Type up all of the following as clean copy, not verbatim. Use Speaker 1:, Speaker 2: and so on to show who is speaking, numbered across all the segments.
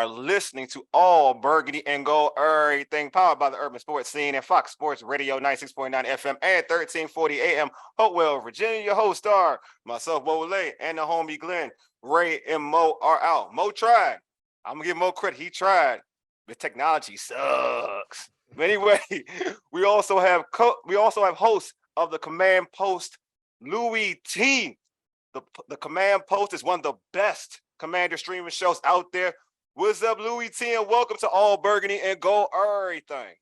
Speaker 1: are listening to All Burgundy and Gold Errrything, powered by the Urban Sports Scene and Fox Sports Radio 96.9 FM and 1340 AM. Hopewell, Virginia. Your hosts are myself, Wole, and the homie Glenn. Ray and Mo are out. Mo tried. I'm gonna give Mo credit. He tried. The technology sucks. But anyway, we also have hosts of the Command Post, Louie Tee. The Command Post is one of the best Commander streaming shows out there. What's up, Louie Tee, and welcome to All Burgundy and Gold Errrything.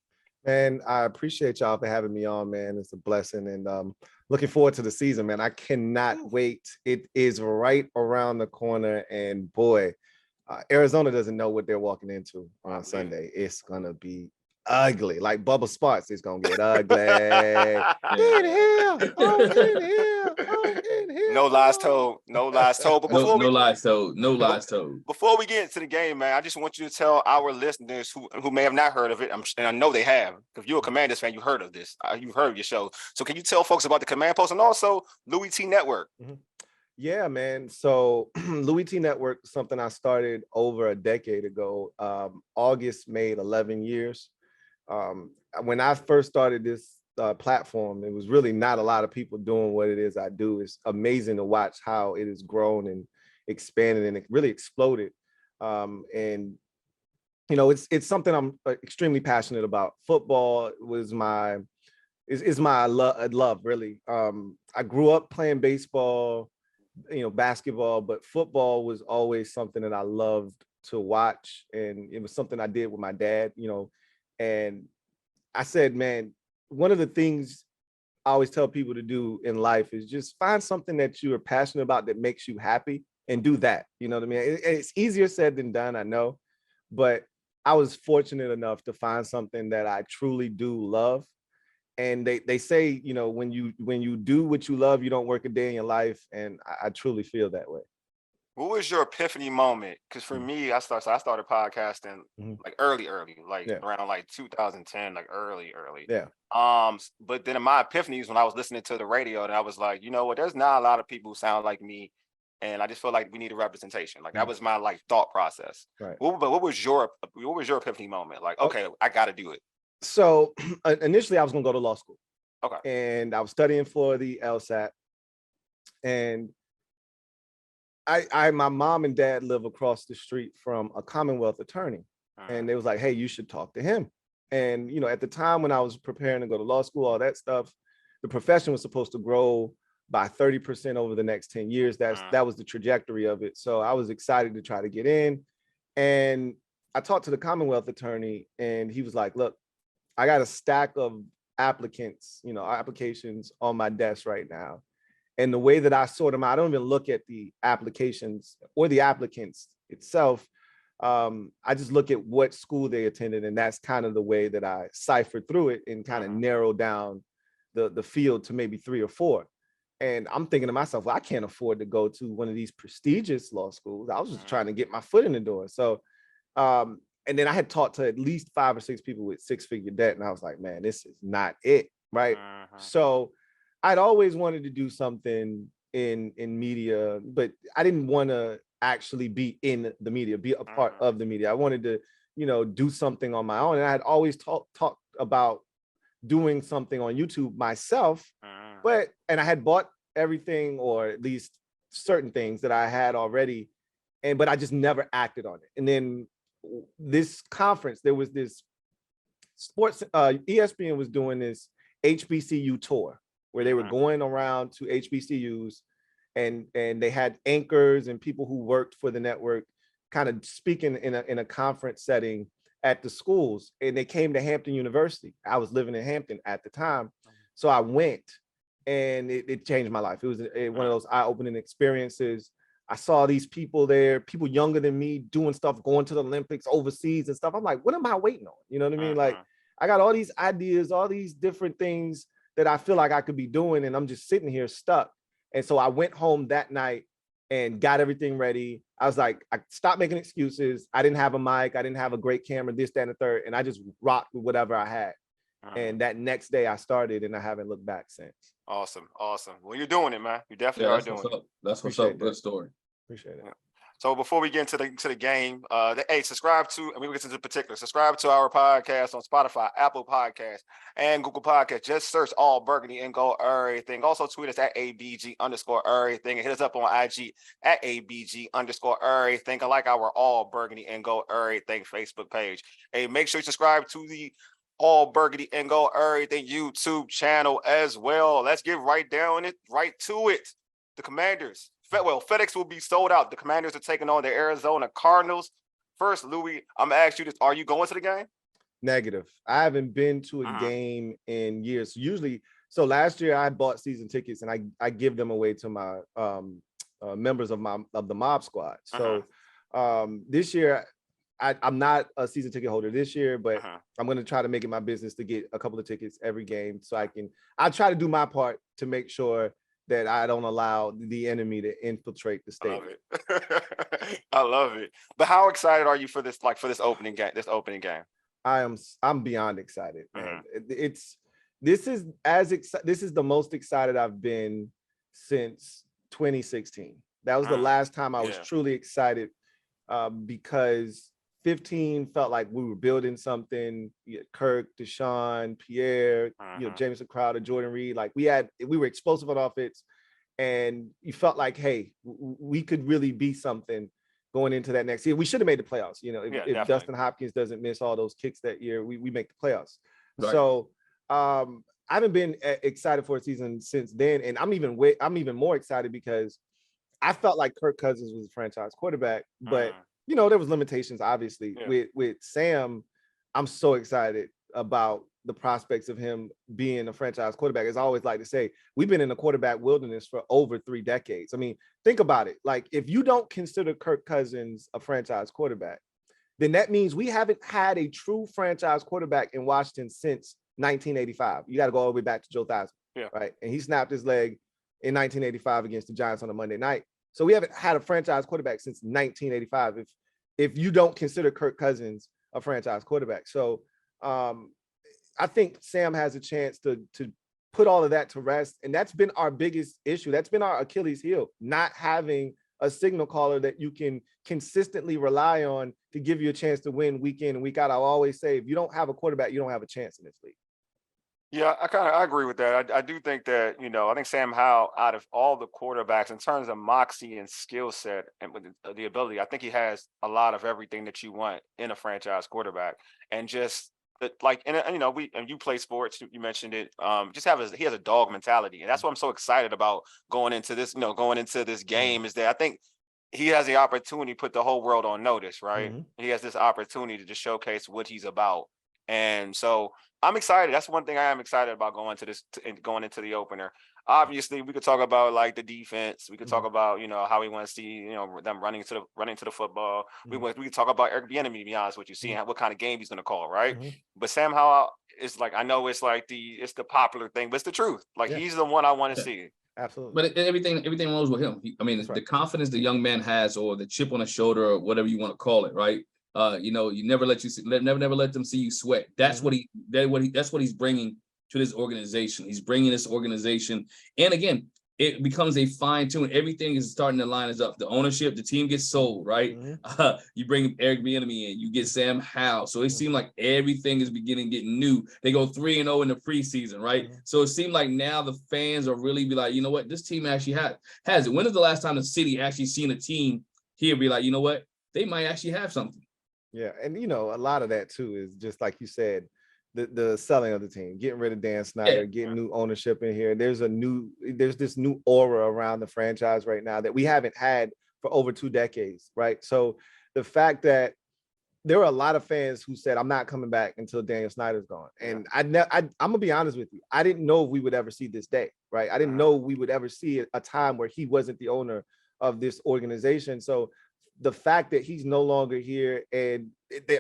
Speaker 2: Man, I appreciate y'all for having me on, man. It's a blessing, and looking forward to the season, man. I cannot wait. It is right around the corner, and boy, Arizona doesn't know what they're walking into on Sunday. It's gonna be ugly, like Bubba Sparks. It's gonna get ugly. Get here! Oh, get here! Oh, get here!
Speaker 1: No lies told. No lies told. But
Speaker 3: no lies told. No lies told.
Speaker 1: Before we get into the game, man, I just want you to tell our listeners who may have not heard of it, and I know they have. If you're a Commanders fan, you heard of this. You've heard of your show. So can you tell folks about the Command Post and also Louie Tee Network?
Speaker 2: Mm-hmm. Yeah, man. So Louie Tee Network is something I started over a decade ago. August made 11 years. When I first started this platform, it was really not a lot of people doing what it is I do. It's amazing to watch how it has grown and expanded, and it really exploded. And you know, it's something I'm extremely passionate about. Football was my love, really. I grew up playing baseball, basketball, but football was always something that I loved to watch, and it was something I did with my dad. And I said, man, one of the things I always tell people to do in life is just find something that you are passionate about that makes you happy and do that. You know what I mean? It's easier said than done, I know, but I was fortunate enough to find something that I truly do love. And they say, when you do what you love, you don't work a day in your life. And I truly feel that way.
Speaker 1: What was your epiphany moment? Because for me, I started podcasting like early, around like 2010, like early.
Speaker 2: Yeah.
Speaker 1: But then my epiphany was when I was listening to the radio, and I was like, you know what? There's not a lot of people who sound like me, and I just feel like we need a representation. Like that was my thought process.
Speaker 2: Right.
Speaker 1: But what was your epiphany moment? Like, okay, I got to do it.
Speaker 2: So initially, I was going to go to law school.
Speaker 1: Okay.
Speaker 2: And I was studying for the LSAT, and my mom and dad live across the street from a Commonwealth attorney, and they was like, hey, you should talk to him. And, at the time when I was preparing to go to law school, all that stuff, the profession was supposed to grow by 30% over the next 10 years. That was the trajectory of it. So I was excited to try to get in. And I talked to the Commonwealth attorney, and he was like, look, I got a stack of applications on my desk right now. And the way that I sort them out, I don't even look at the applications or the applicants itself. I just look at what school they attended, and that's kind of the way that I ciphered through it and kind of narrow down the field to maybe 3 or 4. And I'm thinking to myself, well, I can't afford to go to one of these prestigious law schools. I was just trying to get my foot in the door. So, and then I had talked to at least 5 or 6 people with 6-figure debt, and I was like, man, this is not it, right? So I'd always wanted to do something in media, but I didn't want to actually be in the media, be a part of the media. I wanted to, do something on my own. And I had always talked about doing something on YouTube myself, and I had bought everything, or at least certain things that I had already, but I just never acted on it. And then this conference, there was this sports, ESPN was doing this HBCU tour where they were going around to HBCUs, and they had anchors and people who worked for the network kind of speaking in a conference setting at the schools. And they came to Hampton University. I was living in Hampton at the time. So I went, and it changed my life. It was one of those eye-opening experiences. I saw these people there, people younger than me, doing stuff, going to the Olympics overseas and stuff. I'm like, what am I waiting on? You know what I mean? Like, I got all these ideas, all these different things that I feel like I could be doing, and I'm just sitting here stuck. And so I went home that night and got everything ready. I was like, I stopped making excuses. I didn't have a mic. I didn't have a great camera, this, that, and the third. And I just rocked with whatever I had. And that next day I started, and I haven't looked back since.
Speaker 1: Awesome. Well, you're doing it, man. You definitely are doing it.
Speaker 3: That's what's up. Good story.
Speaker 2: Appreciate it.
Speaker 1: Yeah. So before we get into the game, hey, subscribe to, and we get into particular, subscribe to our podcast on Spotify, Apple Podcasts, and Google Podcasts. Just search All Burgundy and go Errrything. Also tweet us at ABG_Errrything and hit us up on IG at ABG_Errrything. I like our All Burgundy and go Errrything Facebook page. Hey, make sure you subscribe to the All Burgundy and go Errrything YouTube channel as well. Let's get right to it. The Commanders. Well, FedEx will be sold out. The Commanders are taking on the Arizona Cardinals. First, Louie, I'm gonna ask you this: are you going to the game?
Speaker 2: Negative. I haven't been to a game in years. Usually, so last year I bought season tickets and I give them away to my members of the mob squad. So this year I'm not a season ticket holder this year, but I'm going to try to make it my business to get a couple of tickets every game so I'll try to do my part to make sure that I don't allow the enemy to infiltrate the stadium.
Speaker 1: I love it. I love it. But how excited are you for this opening game?
Speaker 2: I'm beyond excited, man. This is the most excited I've been since 2016. That was the last time I was truly excited, because 15 felt like we were building something. Kirk, Deshaun, Pierre, Jameson Crowder, Jordan Reed. Like we were explosive on offense, and you felt like, hey, we could really be something going into that next year. We should have made the playoffs. If Dustin Hopkins doesn't miss all those kicks that year, we make the playoffs. Right. So I haven't been excited for a season since then, and I'm even more excited because I felt like Kirk Cousins was a franchise quarterback, but there was limitations, obviously. With Sam, I'm so excited about the prospects of him being a franchise quarterback. As I always like to say, we've been in the quarterback wilderness for over 3 decades. I mean, think about it. Like, if you don't consider Kirk Cousins a franchise quarterback, then that means we haven't had a true franchise quarterback in Washington since 1985. You got to go all the way back to Joe Theismann, right? And he snapped his leg in 1985 against the Giants on a Monday night. So we haven't had a franchise quarterback since 1985 if you don't consider Kirk Cousins a franchise quarterback. So I think Sam has a chance to put all of that to rest. And that's been our biggest issue. That's been our Achilles heel, not having a signal caller that you can consistently rely on to give you a chance to win week in and week out. I'll always say, if you don't have a quarterback, you don't have a chance in this league.
Speaker 1: Yeah, I agree with that. I do think that, I think Sam Howell, out of all the quarterbacks, in terms of moxie and skill set and with the ability, I think he has a lot of everything that you want in a franchise quarterback. And just you play sports, you mentioned it. He has a dog mentality, and that's what I'm so excited about going into this game. Is that I think he has the opportunity to put the whole world on notice, right? He has this opportunity to showcase what he's about, and so I'm excited. That's one thing I am excited about going into the opener. Obviously, we could talk about like the defense. We could talk about how we want to see them running to the football. We could talk about Eric Bieniemy, to be honest with you, seeing what kind of game he's going to call, right? But Sam Howell is like, I know it's like it's the popular thing, but it's the truth. Like he's the one I want to see.
Speaker 2: Absolutely.
Speaker 3: But everything rolls with him. The confidence the young man has, or the chip on the shoulder, or whatever you want to call it, right? You never let them see you sweat. That's what he's bringing to this organization. He's bringing this organization, and again, it becomes a fine tune. Everything is starting to line us up. The ownership, the team gets sold, right? You bring Eric Bieniemy in, you get Sam Howell. So it seemed like everything is getting new. They go 3-0 in the preseason, right? So it seemed like now the fans are really be like, you know what, this team actually has it. When is the last time the city actually seen a team here be like, you know what, they might actually have something?
Speaker 2: Yeah, and a lot of that too is just like you said, the selling of the team, getting rid of Dan Snyder, getting new ownership in here. There's this new aura around the franchise right now that we haven't had for over 2 decades, right? So the fact that there were a lot of fans who said, I'm not coming back until Daniel Snyder's gone. And I'm gonna be honest with you, I didn't know we would ever see this day, right? I didn't know we would ever see a time where he wasn't the owner of this organization. So the fact that he's no longer here and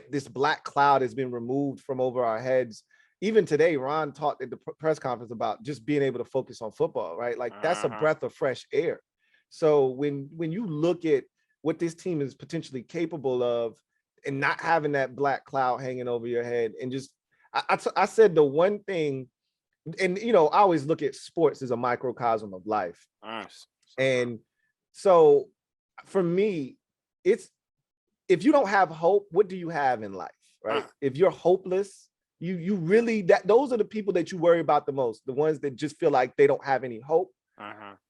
Speaker 2: this black cloud has been removed from over our heads. Even today, Ron talked at the press conference about just being able to focus on football, right? Like that's a breath of fresh air. So when you look at what this team is potentially capable of and not having that black cloud hanging over your head, and just, I said the one thing, and I always look at sports as a microcosm of life. And so for me, it's if you don't have hope, what do you have in life, right? If you're hopeless, you really those are the people that you worry about the most, the ones that just feel like they don't have any hope.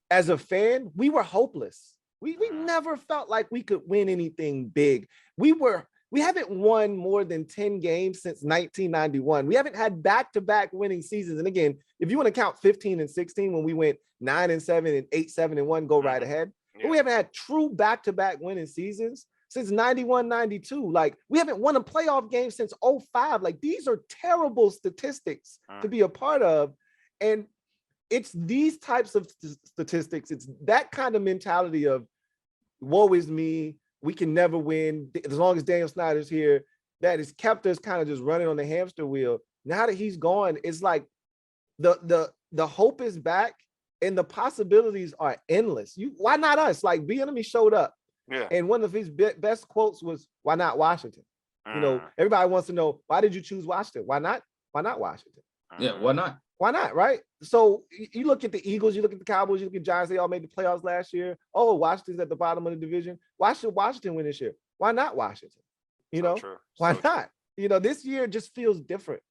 Speaker 2: As a fan, we were hopeless. We never felt like we could win anything big. We haven't won more than 10 games since 1991. We haven't had back-to-back winning seasons. And again, if you want to count 15 and 16 when we went 9-7 and 8-7-1, go right ahead. But we haven't had true back-to-back winning seasons since 91, 92. Like, we haven't won a playoff game since 05. Like, these are terrible statistics to be a part of. And it's these types of statistics. It's that kind of mentality of woe is me. We can never win as long as Daniel Snyder's here. That has kept us kind of just running on the hamster wheel. Now that he's gone, it's like the hope is back and the possibilities are endless. Why not us? Like, Bieniemy showed up.
Speaker 1: Yeah.
Speaker 2: And one of his best quotes was, "Why not Washington?" You know, everybody wants to know, why did you choose Washington? Why not? Why not Washington?
Speaker 3: Yeah, why not?
Speaker 2: Why not, right? So you look at the Eagles, you look at the Cowboys, you look at Giants, they all made the playoffs last year. Oh, Washington's at the bottom of the division. Why should Washington win this year? Why not Washington? You know, why not? You know, this year just feels different.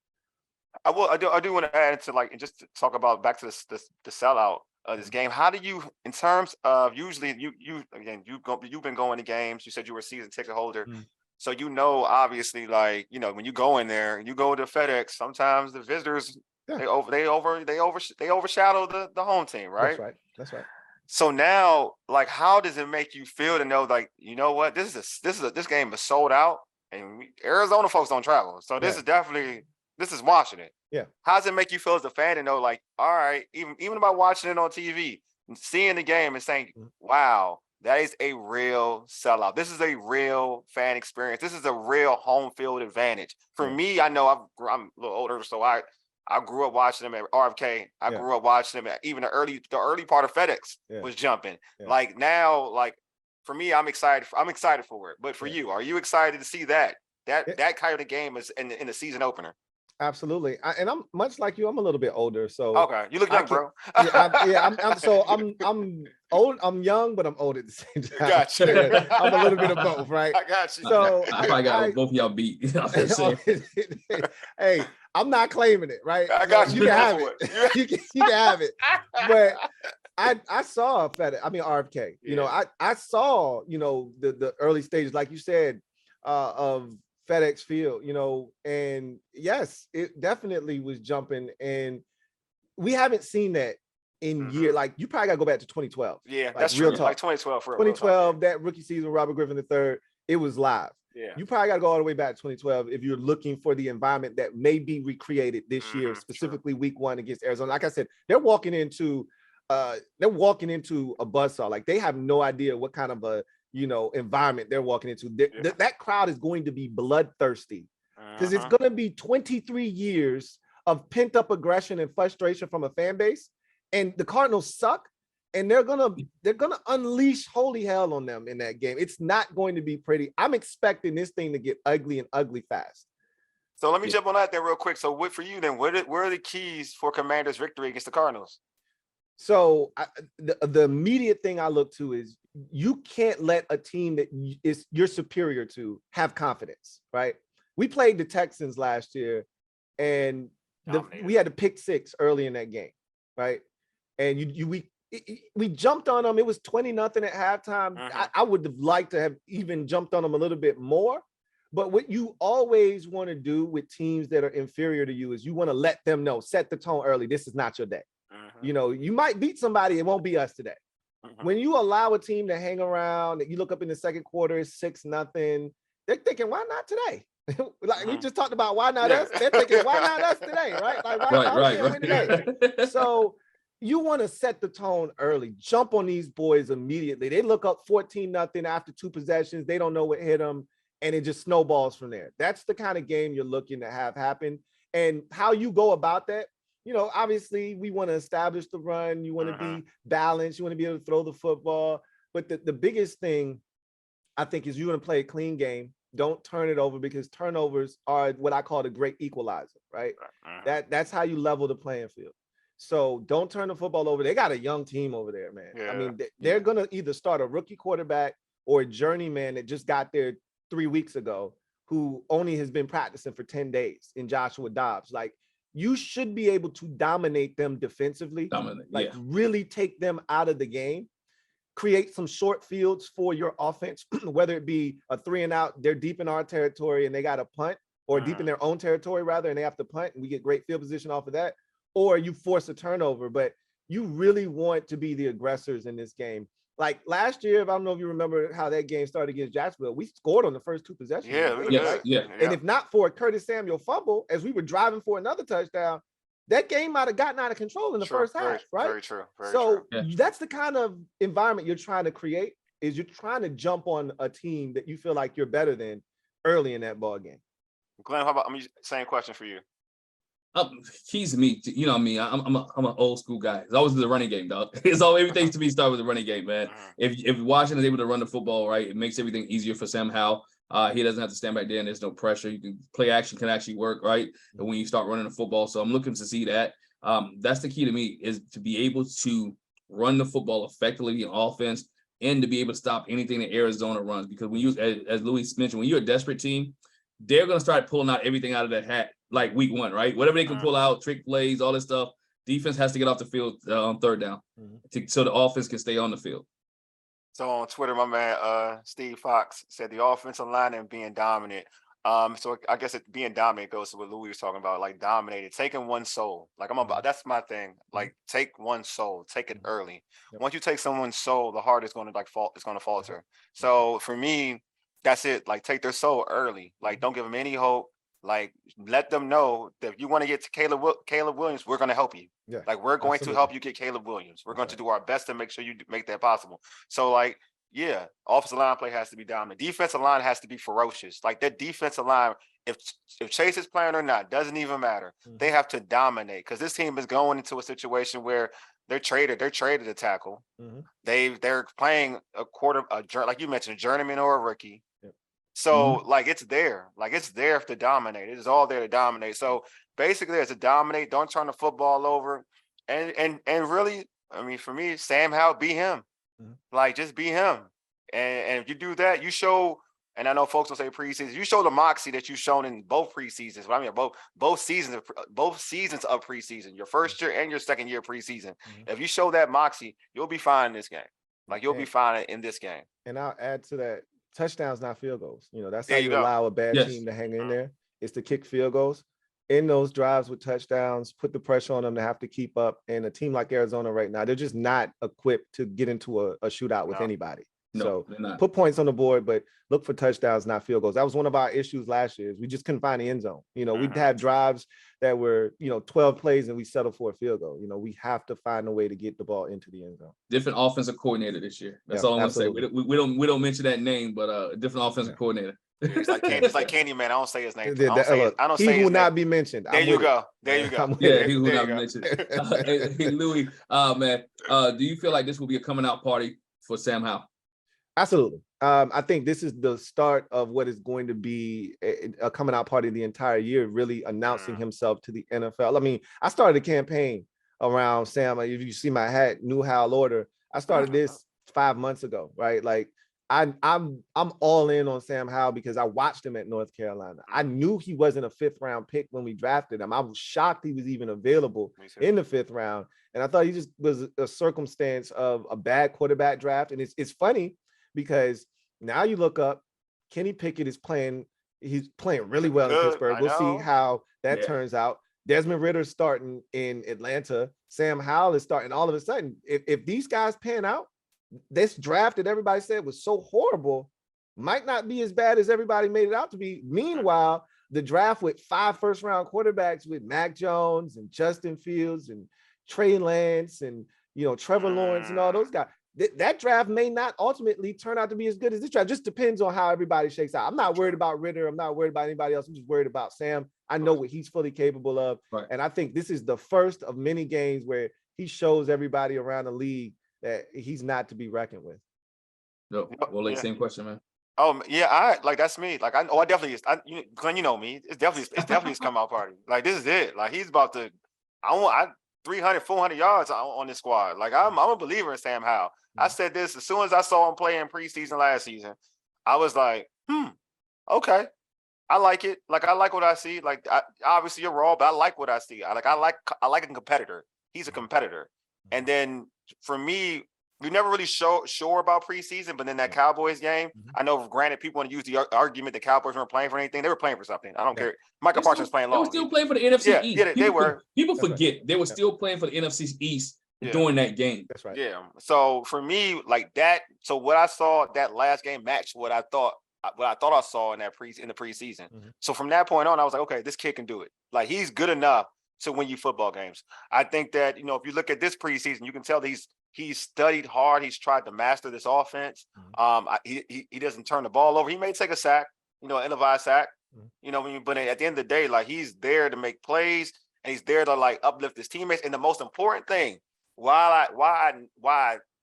Speaker 1: I do want to add to, like, and just to talk about back to the sellout of this game. How do you, in terms of, usually you've been going to games. You said you were a season ticket holder. So, you know, obviously, like, you know, when you go in there and you go to FedEx, sometimes the visitors, they overshadow the home team, right?
Speaker 2: That's right.
Speaker 1: So now, like, how does it make you feel to know, like, you know what, this game is sold out, and Arizona folks don't travel, so this is Washington. Yeah. How does it make you feel as a fan to know, like, all right, even by watching it on TV and seeing the game and saying, wow, that is a real sellout. This is a real fan experience. This is a real home field advantage. For me, I know I'm a little older, so I grew up watching them at RFK. I grew up watching them at even the early part of FedEx was jumping. Like, now, like, for me, I'm excited for it. But for you, are you excited to see that kind of game is in the season opener?
Speaker 2: Absolutely. And I'm much like you. I'm a little bit older, so
Speaker 1: okay. You look young, bro.
Speaker 2: I'm old. I'm young, but I'm old at the same time. Gotcha. I'm a little bit of both, right?
Speaker 1: I got you.
Speaker 2: So
Speaker 3: I probably got both of y'all beat.
Speaker 2: Hey, I'm not claiming it, right?
Speaker 1: I got you.
Speaker 2: You can have it. you can have it. But I saw RFK. You know, I saw, you know, the early stages, like you said, of FedEx Field, you know, and yes, it definitely was jumping, and we haven't seen that in years. Like, you probably got to go back to 2012.
Speaker 1: Yeah,
Speaker 2: like,
Speaker 1: that's
Speaker 2: real
Speaker 1: true.
Speaker 2: talk.
Speaker 1: Like 2012.
Speaker 2: 2012, that rookie season, Robert Griffin III, it was live.
Speaker 1: Yeah,
Speaker 2: you probably got to go all the way back to 2012 if you're looking for the environment that may be recreated this year, specifically Week 1 against Arizona. Like I said, they're walking into a buzzsaw. Like, they have no idea what kind of a, you know, environment they're walking into. That crowd is going to be bloodthirsty because it's going to be 23 years of pent up aggression and frustration from a fan base, and the Cardinals suck, and they're gonna unleash holy hell on them in that game. It's not going to be pretty. I'm expecting this thing to get ugly and ugly fast.
Speaker 1: So let me jump on that there real quick. So what for you then? Where are the keys for Commanders' victory against the Cardinals?
Speaker 2: So the immediate thing I look to is, you can't let a team that you're superior to have confidence, right? We played the Texans last year, and we had a pick 6 early in that game, right? And we jumped on them. It was 20-0 at halftime. I would have liked to have even jumped on them a little bit more. But what you always want to do with teams that are inferior to you is you want to let them know, set the tone early. This is not your day. You know, you might beat somebody. It won't be us today. When you allow a team to hang around, you look up in the second quarter, it's 6-0. They're thinking, why not today? Like, we just talked about, why not us? They're thinking, why not us today? Right? Like, why can't we win today? So you want to set the tone early. Jump on these boys immediately. They look up 14-0 after 2 possessions. They don't know what hit them, and it just snowballs from there. That's the kind of game you're looking to have happen. And how you go about that, you know, obviously we want to establish the run. You want to be balanced. You want to be able to throw the football. But the biggest thing, I think, is you want to play a clean game. Don't turn it over, because turnovers are what I call the great equalizer, right? That's how you level the playing field. So don't turn the football over. They got a young team over there, man. I mean, they're going to either start a rookie quarterback or a journeyman that just got there 3 weeks ago who only has been practicing for 10 days in Joshua Dobbs. Like, you should be able to dominate them defensively, really take them out of the game, create some short fields for your offense, whether it be a 3 and out, they're deep in our territory and they got to punt, or deep in their own territory rather, and they have to punt and we get great field position off of that, or you force a turnover. But you really want to be the aggressors in this game. Like last year, if I don't know if you remember how that game started against Jacksonville, we scored on the first 2 possessions. And if not for a Curtis Samuel fumble, as we were driving for another touchdown, that game might have gotten out of control in the first half, right?
Speaker 1: Very true.
Speaker 2: That's the kind of environment you're trying to create, is you're trying to jump on a team that you feel like you're better than early in that ball game.
Speaker 1: Glenn, how about same question for you?
Speaker 3: Keys to me, you know what I mean? I'm an old school guy. It's always the running game, dog. It's all everything to me start with the running game, man. If Washington is able to run the football right, it makes everything easier for Sam Howell. He doesn't have to stand back there and there's no pressure. You can play action can actually work, right? And when you start running the football. So I'm looking to see that. That's the key to me, is to be able to run the football effectively in offense and to be able to stop anything that Arizona runs. Because when you, as Louie mentioned, when you're a desperate team, they're going to start pulling out everything out of that hat, like week 1, right? Whatever they can pull out, trick plays, all this stuff. Defense has to get off the field on 3rd down so the offense can stay on the field.
Speaker 1: So on Twitter, my man Steve Fox said the offensive line and being dominant. So I guess being dominant goes to what Louie was talking about, like dominated, taking one soul. Like that's my thing. Like take one soul, take it early. Once you take someone's soul, the heart is going to falter. So for me, that's it. Like take their soul early. Like don't give them any hope. Like let them know that if you want to get to Caleb Williams, we're going to help you. Like we're going to help you get Caleb Williams. We're going to do our best to make sure you make that possible. So like, yeah, offensive line play has to be dominant. Defensive line has to be ferocious. Like that defensive line, if Chase is playing or not, doesn't even matter. They have to dominate, because this team is going into a situation where they're traded a tackle. They're playing like you mentioned, a journeyman or a rookie. So like it's there to dominate. It is all there to dominate. So basically, it's to dominate. Don't turn the football over, and really, I mean, for me, Sam Howell, be him. Like just be him. And if you do that, you show. And I know folks will say preseason. You show the moxie that you've shown in both preseasons. I mean, both seasons of preseason. Your first year and your second year preseason. If you show that moxie, you'll be fine in this game. Like you'll be fine in this game.
Speaker 2: And I'll add to that. Touchdowns, not field goals. That's how you allow a bad team to hang in there. It's to kick field goals in those drives with touchdowns, put the pressure on them to have to keep up. And a team like Arizona right now, they're just not equipped to get into a shootout with anybody. So put points on the board, but look for touchdowns, not field goals. That was one of our issues last year. Is we just couldn't find the end zone. We'd have drives that were, 12 plays and we settled for a field goal. We have to find a way to get the ball into the end zone.
Speaker 3: Different offensive coordinator this year. That's all I'm going to say. We don't mention that name, but a different offensive coordinator.
Speaker 1: It's like Candyman. I don't say his name.
Speaker 2: He will not be mentioned.
Speaker 1: There you go.
Speaker 3: Yeah, he will not be mentioned. Hey, Louie, man, do you feel like this will be a coming out party for Sam Howell?
Speaker 2: Absolutely. I think this is the start of what is going to be a coming out party the entire year, really announcing himself to the NFL. I mean, I started a campaign around Sam. If you see my hat, New Howell Order, I started this 5 months ago, right? Like I'm all in on Sam Howell because I watched him at North Carolina. I knew he wasn't a 5th round pick when we drafted him. I was shocked he was even available in the 5th round. And I thought he just was a circumstance of a bad quarterback draft. And it's funny, because now you look up, Kenny Pickett he's playing really well in Pittsburgh. We'll see how that turns out. Desmond Ritter's starting in Atlanta. Sam Howell is starting. All of a sudden, if these guys pan out, this draft that everybody said was so horrible might not be as bad as everybody made it out to be. Meanwhile, the draft with 5 first-round quarterbacks with Mac Jones and Justin Fields and Trey Lance and Trevor Lawrence and all those guys. That draft may not ultimately turn out to be as good as this draft. Just depends on how everybody shakes out. I'm not worried about Ritter. I'm not worried about anybody else. I'm just worried about Sam. I know what he's fully capable of. Right. And I think this is the first of many games where he shows everybody around the league that he's not to be reckoned with.
Speaker 3: No, well, same question, man.
Speaker 1: Oh yeah, that's me. Like I definitely is. Glenn, you know me. It's definitely his come out party. Like this is it. Like he's about to. 300, 400 yards on this squad. Like, I'm a believer in Sam Howell. I said this as soon as I saw him play in preseason last season. I was like, okay. I like it. Like, I like what I see. Like, obviously you're raw, but I like what I see. I like a competitor. He's a competitor. And then for me, we never really sure about preseason, but then that Cowboys game, I know, granted, people want to use the argument the Cowboys weren't playing for anything. They were playing for something. I don't care. Michael Parsons was playing long.
Speaker 3: They were still playing for the NFC East.
Speaker 1: Yeah, they were.
Speaker 3: People forget they were still playing for the NFC East during that game.
Speaker 2: That's right.
Speaker 1: Yeah. So for me, like that. So what I saw that last game matched what I thought I saw in the preseason. So from that point on, I was like, okay, this kid can do it. Like, he's good enough to win you football games. I think that, if you look at this preseason, you can tell that he's studied hard. He's tried to master this offense. He doesn't turn the ball over. He may take a sack, an ill-advised sack, but at the end of the day, like, he's there to make plays and he's there to, like, uplift his teammates. And the most important thing, why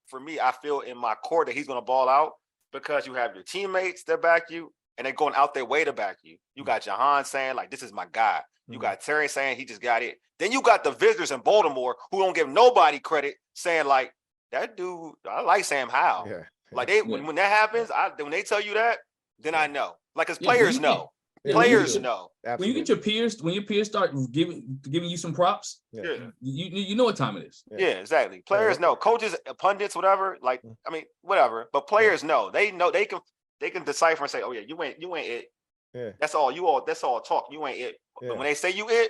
Speaker 1: for me, I feel in my core that he's going to ball out, because you have your teammates that back you and they're going out their way to back you. You got Jahan saying, like, this is my guy. You got Terry saying he just got it. Then you got the visitors in Baltimore who don't give nobody credit, saying, like, that dude, I like Sam Howell. Yeah. Like, when that happens, when they tell you that, then I know. Like, because players know. Players know.
Speaker 3: When you get when your peers start giving you some props, you know what time it is.
Speaker 1: Yeah, exactly. Players know. Coaches, pundits, whatever. Like, I mean, whatever. But players know. They know they can decipher and say, oh yeah, you ain't it. Yeah. That's all talk. You ain't it. But when they say you it,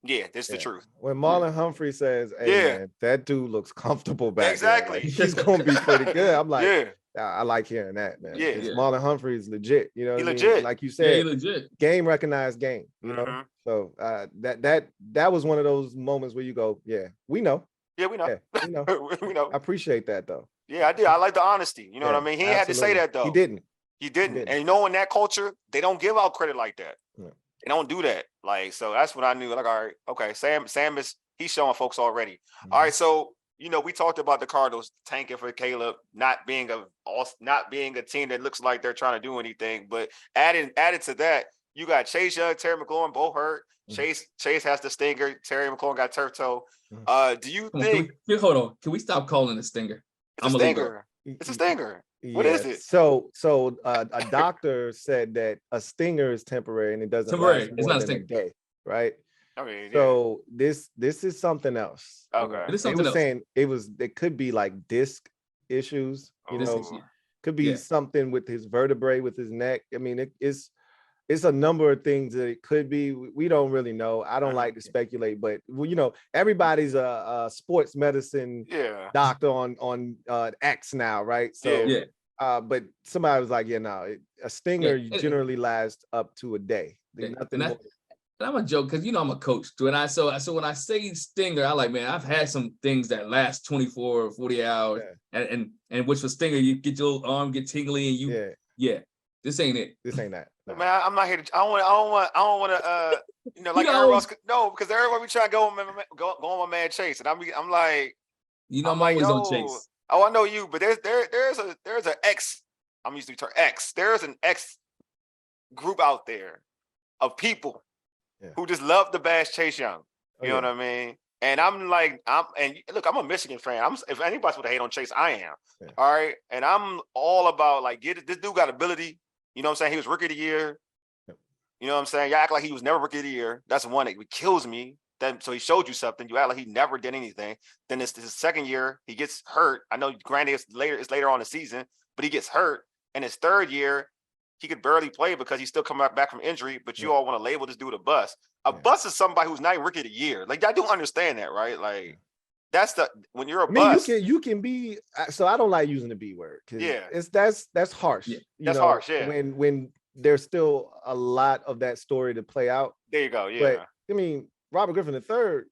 Speaker 1: this is the truth.
Speaker 2: When Marlon Humphrey says, hey man, that dude looks comfortable back there. Like, he's gonna be pretty good. I'm like, I like hearing that, man. Yeah. Marlon Humphrey is legit. You know, what
Speaker 1: legit.
Speaker 2: I mean? Like you said,
Speaker 3: he legit.
Speaker 2: Game recognized game. You know, so that was one of those moments where you go, we know.
Speaker 1: Yeah, we know.
Speaker 2: Yeah, we know.
Speaker 1: We know.
Speaker 2: I appreciate that though.
Speaker 1: Yeah, I did. I like the honesty. You know what I mean? He had to say that though.
Speaker 2: He didn't.
Speaker 1: And in that culture, they don't give out credit like that. Yeah. They don't do that. Like, so that's what I knew. Like, all right, okay, Sam he's showing folks already. All right, so we talked about the Cardinals tanking for Caleb, not being a team that looks like they're trying to do anything. But added to that, you got Chase Young, Terry McLaurin, both hurt. Chase has the stinger. Terry McLaurin got turf toe. Do you think?
Speaker 3: Hold on. Can we stop calling it a stinger?
Speaker 1: It's a stinger. It's a stinger. What is it?
Speaker 2: So a doctor said that a stinger is temporary and it doesn't
Speaker 3: temporary.
Speaker 2: Last
Speaker 3: it's not a
Speaker 2: stinger. A day, right?
Speaker 1: I mean,
Speaker 2: so this is something else.
Speaker 1: Okay,
Speaker 3: it is something else.
Speaker 2: Saying it could be like disc issues. Could be something with his vertebrae, with his neck. I mean, it's a number of things that it could be. We don't really know. I don't like to speculate, but everybody's a sports medicine doctor on X now, right? So but somebody was like, a stinger generally lasts up to a day.
Speaker 3: And I'm a joke because I'm a coach too. And so when I say stinger, I like, man, I've had some things that last 24 or 40 hours. And which for stinger, you get your arm get tingly and this ain't it.
Speaker 2: This ain't that. No.
Speaker 1: Man, I'm not here to. I don't want to. Like everyone else. No, because everybody be trying to go on my man Chase, and I'm like,
Speaker 3: I'm always on Chase.
Speaker 1: Oh, I know you, but there's an X. I'm used to the term X. There's an X group out there of people who just love to bash Chase Young. You know what I mean? And I'm like, look, I'm a Michigan fan. If anybody's supposed to hate on Chase, I am. Yeah. All right. And I'm all about like, this dude got ability. You know what I'm saying? He was rookie of the year. Yep. You know what I'm saying? You act like he was never rookie of the year. That's one that kills me. So he showed you something. You act like he never did anything. Then this his second year, he gets hurt. I know, granted, it's later on in the season, but he gets hurt. And his third year, he could barely play because he's still coming back from injury. But you all want to label this dude a bust. A bust is somebody who's not even rookie of the year. Like, I do understand that, right? Like, that's when you're a bust.
Speaker 2: You can be. So I don't like using the B word. That's harsh.
Speaker 1: Yeah. That's harsh. Yeah.
Speaker 2: When there's still a lot of that story to play out.
Speaker 1: There you go. Yeah.
Speaker 2: But I mean, Robert Griffin III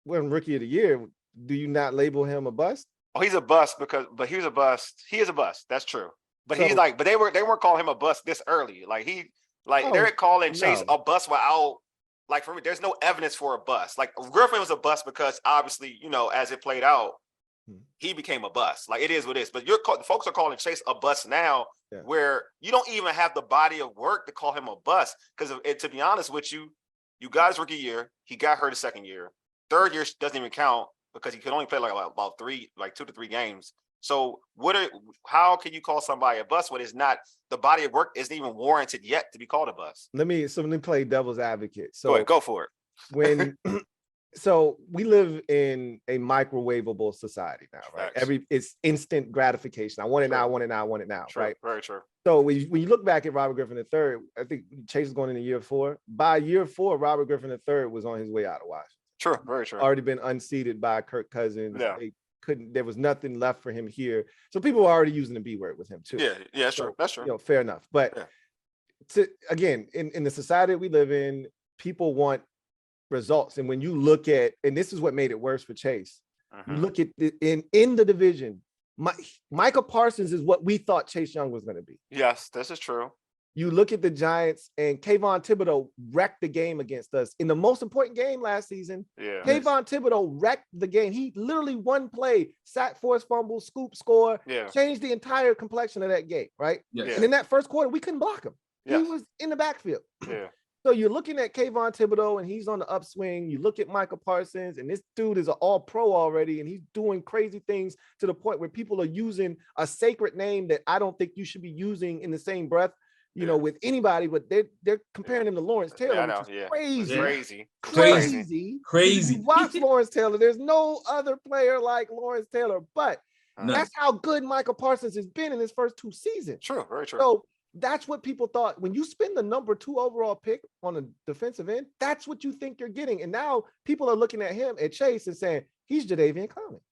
Speaker 2: wasn't rookie of the year. Do you not label him a bust?
Speaker 1: Oh, he's a bust but he was a bust. He is a bust. That's true. But he's like, but they weren't calling him a bust this early. Like they're calling Chase a bust without, like, for me, there's no evidence for a bust. Like, Griffin was a bust because obviously, as it played out, he became a bust. Like, it is what it is. But folks are calling Chase a bust now, where you don't even have the body of work to call him a bust. Because to be honest with you, you got his rookie year, he got hurt his second year. third year doesn't even count because he could only play like about 2 to 3 games. So how can you call somebody a bust when it's not, the body of work isn't even warranted yet to be called a bust?
Speaker 2: Let me play devil's advocate. So
Speaker 1: go for it.
Speaker 2: When so we live in a microwavable society now, right? It's instant gratification. I want it now, I want it now, I want it now, right?
Speaker 1: Very true.
Speaker 2: So when you look back at Robert Griffin III, I think Chase is going into year 4. By year 4, Robert Griffin III was on his way out of Washington.
Speaker 1: True, very true.
Speaker 2: Already been unseated by Kirk Cousins.
Speaker 1: Yeah.
Speaker 2: There was nothing left for him here. So people were already using the B word with him too.
Speaker 1: Yeah, that's true. That's true.
Speaker 2: Fair enough. But again, in the society that we live in, people want results. And when you look at, and this is what made it worse for Chase, you look at in the division, Micah Parsons is what we thought Chase Young was going to be.
Speaker 1: Yes, this is true.
Speaker 2: You look at the Giants, and Kayvon Thibodeau wrecked the game against us in the most important game last season.
Speaker 1: Yeah,
Speaker 2: Kayvon Thibodeau wrecked the game. He literally one play, sack, forced fumble, scoop, score, changed the entire complexion of that game, right?
Speaker 3: Yes.
Speaker 2: And in that first quarter, we couldn't block him.
Speaker 1: Yes.
Speaker 2: He was in the backfield.
Speaker 1: Yeah.
Speaker 2: So you're looking at Kayvon Thibodeau, and he's on the upswing. You look at Micah Parsons, and this dude is an all-pro already, and he's doing crazy things to the point where people are using a sacred name that I don't think you should be using in the same breath, with anybody, but they're comparing him to Lawrence Taylor, which is crazy. If you watch Lawrence Taylor, there's no other player like Lawrence Taylor, but that's how good Micah Parsons has been in his first 2 seasons.
Speaker 1: True, very true.
Speaker 2: So that's what people thought. When you spend the number 2 overall pick on a defensive end, that's what you think you're getting. And now people are looking at him, at Chase, and saying, he's Jadeveon Clowney.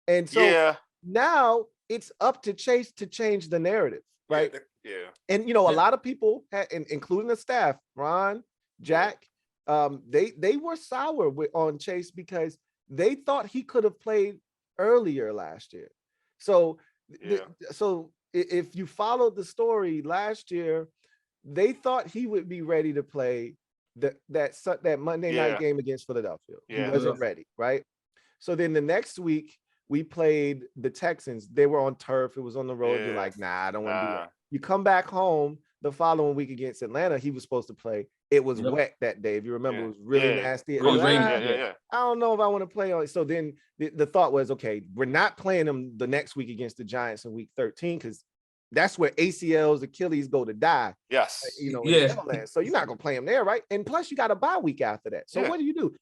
Speaker 2: And so now it's up to Chase to change the narrative, right?
Speaker 1: Yeah.
Speaker 2: And, a lot of people, including the staff, Ron, Jack, they were sour on Chase because they thought he could have played earlier last year. So, if you followed the story last year, they thought he would be ready to play that Monday night game against Philadelphia. He wasn't ready, right? So then the next week we played the Texans. They were on turf. It was on the road. You're like, nah, I don't want to do that. You come back home the following week against Atlanta. He was supposed to play. It was wet that day. If you remember, it was really nasty.
Speaker 3: Really rainy.
Speaker 2: I don't know if I want to play on it. So then the thought was, okay, we're not playing them the next week against the Giants in week 13 because that's where ACLs, Achilles go to die.
Speaker 1: Yes.
Speaker 2: So you're not going to play them there, right? And plus you got a bye week after that. So what do?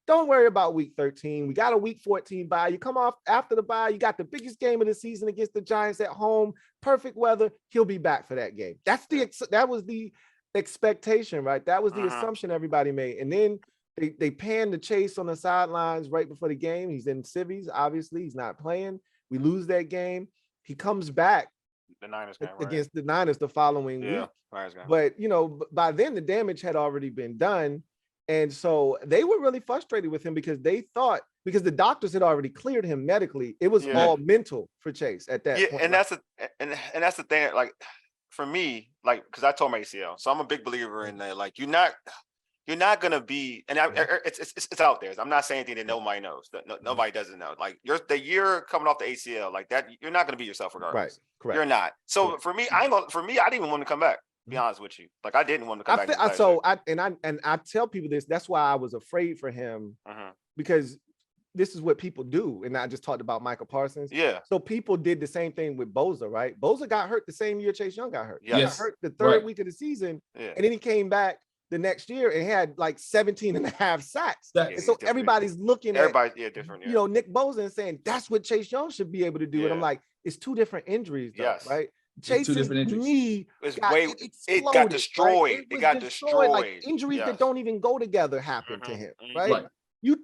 Speaker 2: Don't worry about week 13. We got a week 14 bye. You come off after the bye. You got the biggest game of the season against the Giants at home. Perfect weather. He'll be back for that game. That was the expectation, right? That was the assumption everybody made. And then they panned the Chase on the sidelines right before the game. He's in civvies. Obviously, he's not playing. We lose that game. He comes back
Speaker 1: the Niners game,
Speaker 2: against the Niners the following week. But, by then the damage had already been done. And so they were really frustrated with him because they thought, because the doctors had already cleared him medically, it was all mental for Chase at that point.
Speaker 1: And that's the thing, like, for me, like, because I tore my ACL, so I'm a big believer in that. Like, you're not gonna be, and it's out there. I'm not saying anything that nobody knows, that nobody doesn't know. Like, you're coming off the ACL, like that, you're not gonna be yourself regardless.
Speaker 2: Right, correct.
Speaker 1: You're not. So for me, I didn't even want to come back. Be honest with you, like I didn't want to come back.
Speaker 2: I tell people this. That's why I was afraid for him because this is what people do. And I just talked about Micah Parsons.
Speaker 1: Yeah.
Speaker 2: So people did the same thing with Bosa, right? Bosa got hurt the same year Chase Young got hurt.
Speaker 1: Yes.
Speaker 2: He got hurt the third week of the season, and then he came back the next year and had like 17 and a half sacks. And so everybody's looking at
Speaker 1: different.
Speaker 2: Nick Bosa and saying that's what Chase Young should be able to do. And I'm like, it's 2 different injuries, though, right? Chase's knee
Speaker 1: it got destroyed. Right? It got destroyed.
Speaker 2: Like injuries that don't even go together happened to him, right? You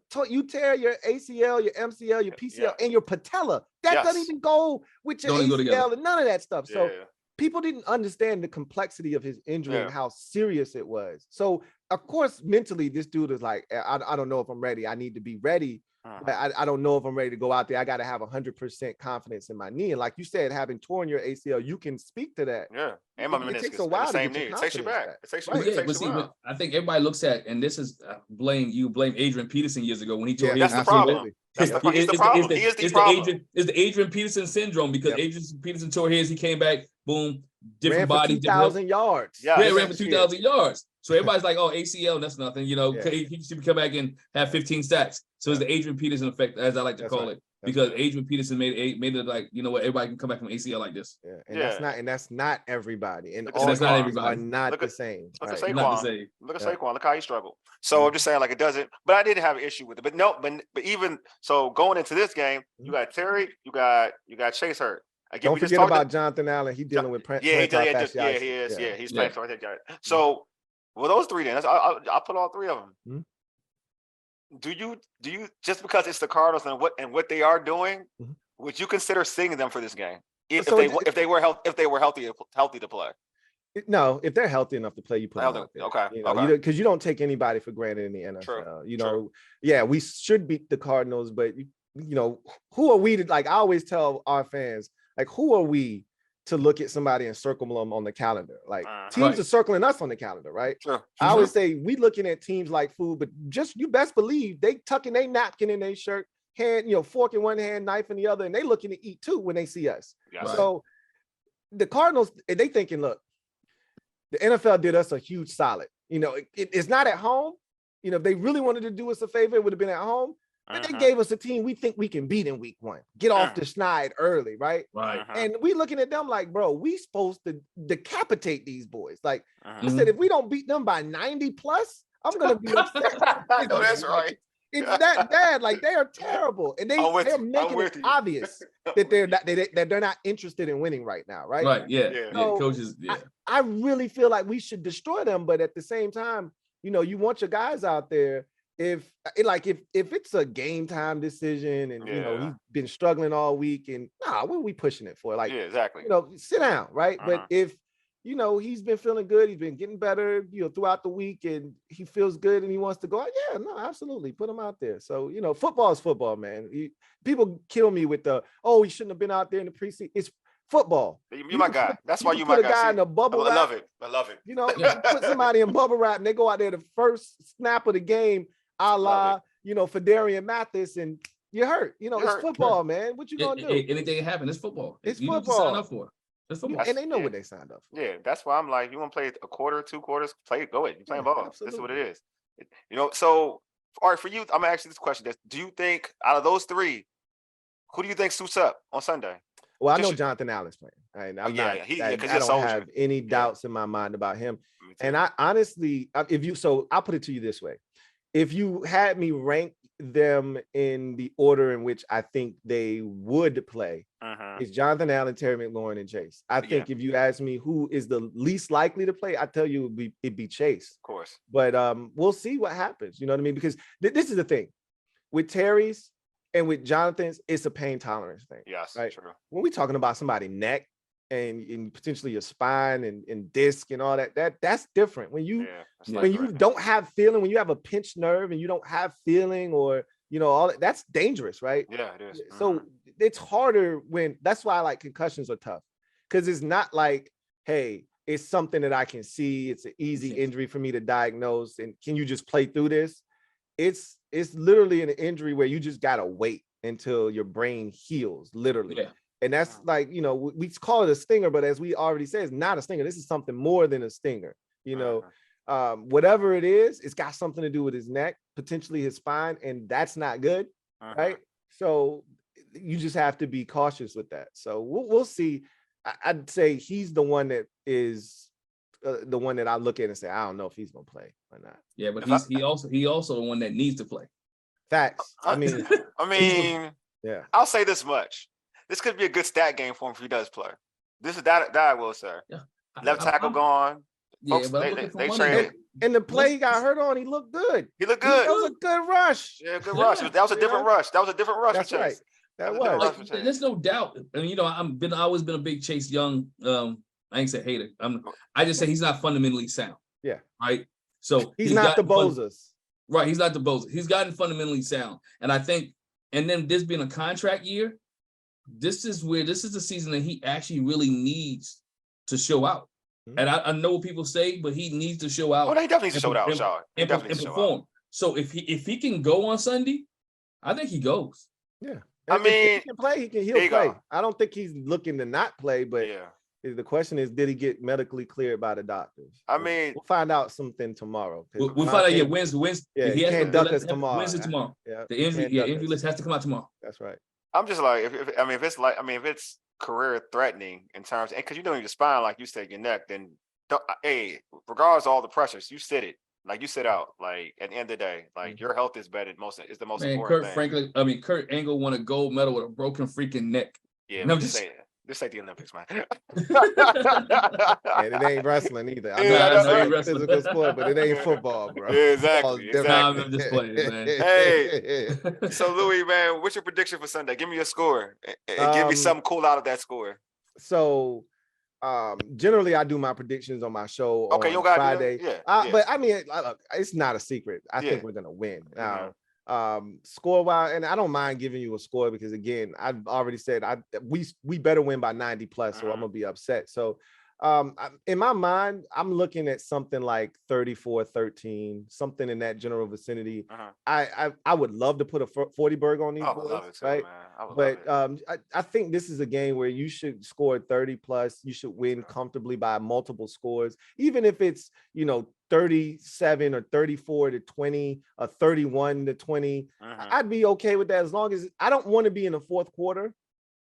Speaker 2: tear your ACL, your MCL, your PCL, and your patella. That doesn't even go with your ACL and none of that stuff. So people didn't understand the complexity of his injury and how serious it was. So of course, mentally, this dude is like, I don't know if I'm ready. I need to be ready. But I don't know if I'm ready to go out there. I got to have 100% confidence in my knee. And like you said, having torn your ACL, you can speak to that.
Speaker 1: Yeah. And my meniscus.
Speaker 2: It takes a while to get
Speaker 1: it takes you back. It takes you
Speaker 3: back. I think everybody looks at, and this is blame Adrian Peterson years ago when he tore
Speaker 1: his. That's the problem. He's the problem. He is the problem.
Speaker 3: It's the Adrian Peterson syndrome because Adrian Peterson tore his. He came back, boom, different body,
Speaker 2: 2,000 yards.
Speaker 3: Yeah, ran for 2,000 yards. So everybody's like, oh, ACL, that's nothing. You know, he should come back and have 15 sacks. So it's the Adrian Peterson effect, as I like to call it. Because Adrian Peterson made it like, you know what, everybody can come back from ACL like this.
Speaker 2: Yeah, and that's not everybody. And all
Speaker 3: that's not everybody.
Speaker 2: are not the same.
Speaker 1: Look at
Speaker 2: Right?
Speaker 1: Saquon.
Speaker 3: Not the same.
Speaker 1: Look at Saquon. Look how he struggled. So I'm just saying, like, it doesn't. But I didn't have an issue with it. But even so, going into this game, you got Terry, you got Chase hurt. Again,
Speaker 2: don't forget about Jonathan Allen. He's dealing with
Speaker 1: he is. Yeah, he's playing for that. So, well, those three then. I'll put all three of them.
Speaker 2: Mm-hmm.
Speaker 1: Do you just because it's the Cardinals and what they are doing, would you consider singing them for this game if they were healthy to play?
Speaker 2: No, if they're healthy enough to play, you put them out there.
Speaker 1: Okay.
Speaker 2: Because you don't take anybody for granted in the NFL.
Speaker 1: True.
Speaker 2: You know, we should beat the Cardinals, but you know, who are we to, like, I always tell our fans, like, who are we to look at somebody and circle them on the calendar? Like, teams are circling us on the calendar, right?
Speaker 1: Sure.
Speaker 2: I always say we looking at teams like food, but just you best believe they tucking their napkin in their shirt, hand, fork in one hand, knife in the other, and they looking to eat too when they see us.
Speaker 1: Yeah.
Speaker 2: So the Cardinals, they thinking, look, the NFL did us a huge solid. It's not at home. If they really wanted to do us a favor, it would have been at home. But they gave us a team we think we can beat in week 1. Get off the schneid early, right?
Speaker 3: Right.
Speaker 2: And we looking at them like, bro, we supposed to decapitate these boys. Like I said, if we don't beat them by 90 plus, I'm gonna be upset.
Speaker 1: I know that's right.
Speaker 2: It's that bad. Like, they are terrible, and they're making it obvious that they're not interested in winning right now, right?
Speaker 3: Right. Yeah.
Speaker 2: So
Speaker 3: coaches. Yeah.
Speaker 2: I really feel like we should destroy them, but at the same time, you want your guys out there. If it's a game time decision and he's been struggling all week and what are we pushing it for? Like,
Speaker 1: exactly.
Speaker 2: Sit down, right? But if he's been feeling good, he's been getting better, throughout the week, and he feels good and he wants to go out, absolutely, put him out there. So football is football, man. People kill me with he shouldn't have been out there in the preseason. It's football.
Speaker 1: You're my guy. That's why you my guy.
Speaker 2: Put a guy in a bubble wrap.
Speaker 1: I love it.
Speaker 2: You put somebody in bubble wrap and they go out there the first snap of the game, a la, Fedarian Mathis, and you're hurt. It's football, man. What you gonna do?
Speaker 3: Anything can happen. It's football.
Speaker 2: It's
Speaker 3: you
Speaker 2: football.
Speaker 3: Sign up for. It's football.
Speaker 2: And they know what they signed up for.
Speaker 1: Yeah, that's why I'm like, you want to play a quarter, 2 quarters, go ahead. You're playing ball. Absolutely. This is what it is. So, all right, for you, I'm gonna ask you this question. Do you think out of those 3, who do you think suits up on Sunday?
Speaker 2: Well, I know Jonathan Allen's playing. I don't have any doubts in my mind about him. And I honestly, I'll put it to you this way. If you had me rank them in the order in which I think they would play, it's Jonathan Allen, Terry McLaurin, and Chase. I think if you ask me who is the least likely to play, I tell you it'd be Chase.
Speaker 1: Of course.
Speaker 2: But we'll see what happens. You know what I mean? Because this is the thing. With Terry's and with Jonathan's, it's a pain tolerance thing.
Speaker 1: Yes,
Speaker 2: right?
Speaker 1: True.
Speaker 2: When we're talking about somebody's neck and potentially your spine and disc and all that's different. When you don't have feeling, when you have a pinched nerve and you don't have feeling, or all that's dangerous, right?
Speaker 1: Yeah, it is.
Speaker 2: So it's harder that's why concussions are tough, because it's not like, hey, it's something that I can see, it's an easy injury for me to diagnose, and can you just play through this? It's literally an injury where you just gotta wait until your brain heals, literally.
Speaker 3: Yeah.
Speaker 2: And that's we call it a stinger, but as we already said, it's not a stinger. This is something more than a stinger. Whatever it is, it's got something to do with his neck, potentially his spine, and that's not good, right? So you just have to be cautious with that. So we'll see. I'd say he's the one that is the one that I look at and say, I don't know if he's gonna play or not.
Speaker 3: Yeah, but he also the one that needs to play.
Speaker 2: Facts. I mean,
Speaker 1: yeah. I'll say this much. This could be a good stat game for him if he does play. This is that I will say. Yeah. Left tackle gone.
Speaker 3: Yeah,
Speaker 1: folks,
Speaker 3: but
Speaker 1: they traded.
Speaker 2: And the play he got hurt on, he looked good.
Speaker 1: He looked good.
Speaker 2: That was a good rush.
Speaker 1: Yeah, good rush. That was a different rush. That was a different rush.
Speaker 2: That's right. That was.
Speaker 3: There's no doubt. And I always been a big Chase Young. I ain't say hater. I just say he's not fundamentally sound.
Speaker 2: Yeah.
Speaker 3: Right. So
Speaker 2: he's not the Bozas.
Speaker 3: Right. He's not the Bozas. He's gotten fundamentally sound. And I think, and then this being a contract year, this is the season that he actually really needs to show out. Mm-hmm. And I know what people say, but he needs to show out.
Speaker 1: Oh, he definitely needs to show out, Sean.
Speaker 3: And perform. So if he can go on Sunday, I think he goes.
Speaker 2: Yeah.
Speaker 1: I mean,
Speaker 2: if he can play, he'll play. Go. I don't think he's looking to not play, but The question is, did he get medically cleared by the doctors?
Speaker 1: I mean,
Speaker 2: we'll find out something tomorrow.
Speaker 3: We'll find out. Yeah, Wednesday.
Speaker 2: Yeah, he can't duck us tomorrow.
Speaker 3: Wednesday tomorrow.
Speaker 2: Yeah,
Speaker 3: the injury list has to come out tomorrow.
Speaker 2: That's right.
Speaker 1: I'm just like, if it's career threatening in terms, because you don't your spine, like you said, your neck, then regardless of all the pressures, you sit it. Like you sit out. Like at the end of the day, like your health is better. Is the most important thing.
Speaker 3: Kurt Angle won a gold medal with a broken freaking neck.
Speaker 1: Yeah, no, just say it. This ain't the Olympics, man.
Speaker 2: And it ain't wrestling either. I
Speaker 3: know
Speaker 2: it's a physical sport, but it ain't football, bro.
Speaker 1: Yeah, exactly.
Speaker 3: I'm just playing, man.
Speaker 1: Hey, so Louie, man, what's your prediction for Sunday? Give me a score and give me something cool out of that score.
Speaker 2: So, generally, I do my predictions on my show on Friday. But I mean, look, it's not a secret. I think we're gonna win now. Score wise, and I don't mind giving you a score because again, I've already said we better win by 90 plus, so I'm gonna be upset. So in my mind, I'm looking at something like 34-13, something in that general vicinity. I would love to put a 40 burg on these boys, right? But I think this is a game where you should score 30 plus. You should win comfortably by multiple scores, even if it's 37 or 34-20 or 31-20. I'd be okay with that as long as I don't want to be in the fourth quarter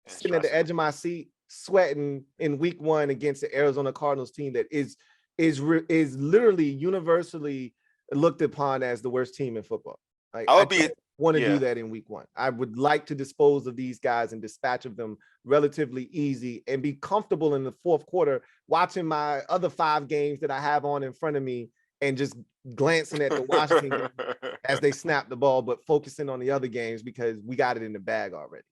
Speaker 2: sitting at the edge of my seat sweating in week 1 against the Arizona Cardinals team that is literally universally looked upon as the worst team in football. Like, I don't want to do that in week 1. I would like to dispose of these guys and dispatch of them relatively easy and be comfortable in the fourth quarter watching my other 5 games that I have on in front of me and just glancing at the Washington game as they snap the ball, but focusing on the other games because we got it in the bag already.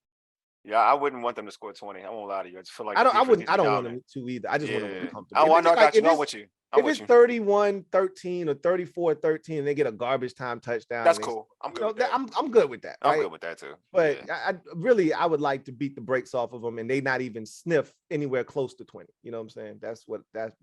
Speaker 1: Yeah, I wouldn't want them to score 20. I won't lie to you. I just feel like
Speaker 2: I don't want them to either. I just want them to be comfortable.
Speaker 1: I got you. I'm with you.
Speaker 2: If it's 31-13 or 34-13 and they get a garbage time touchdown,
Speaker 1: that's cool. I'm good with that.
Speaker 2: I'm good with that. Right?
Speaker 1: I'm good with that too.
Speaker 2: But I would like to beat the brakes off of them and they not even sniff anywhere close to 20. You know what I'm saying?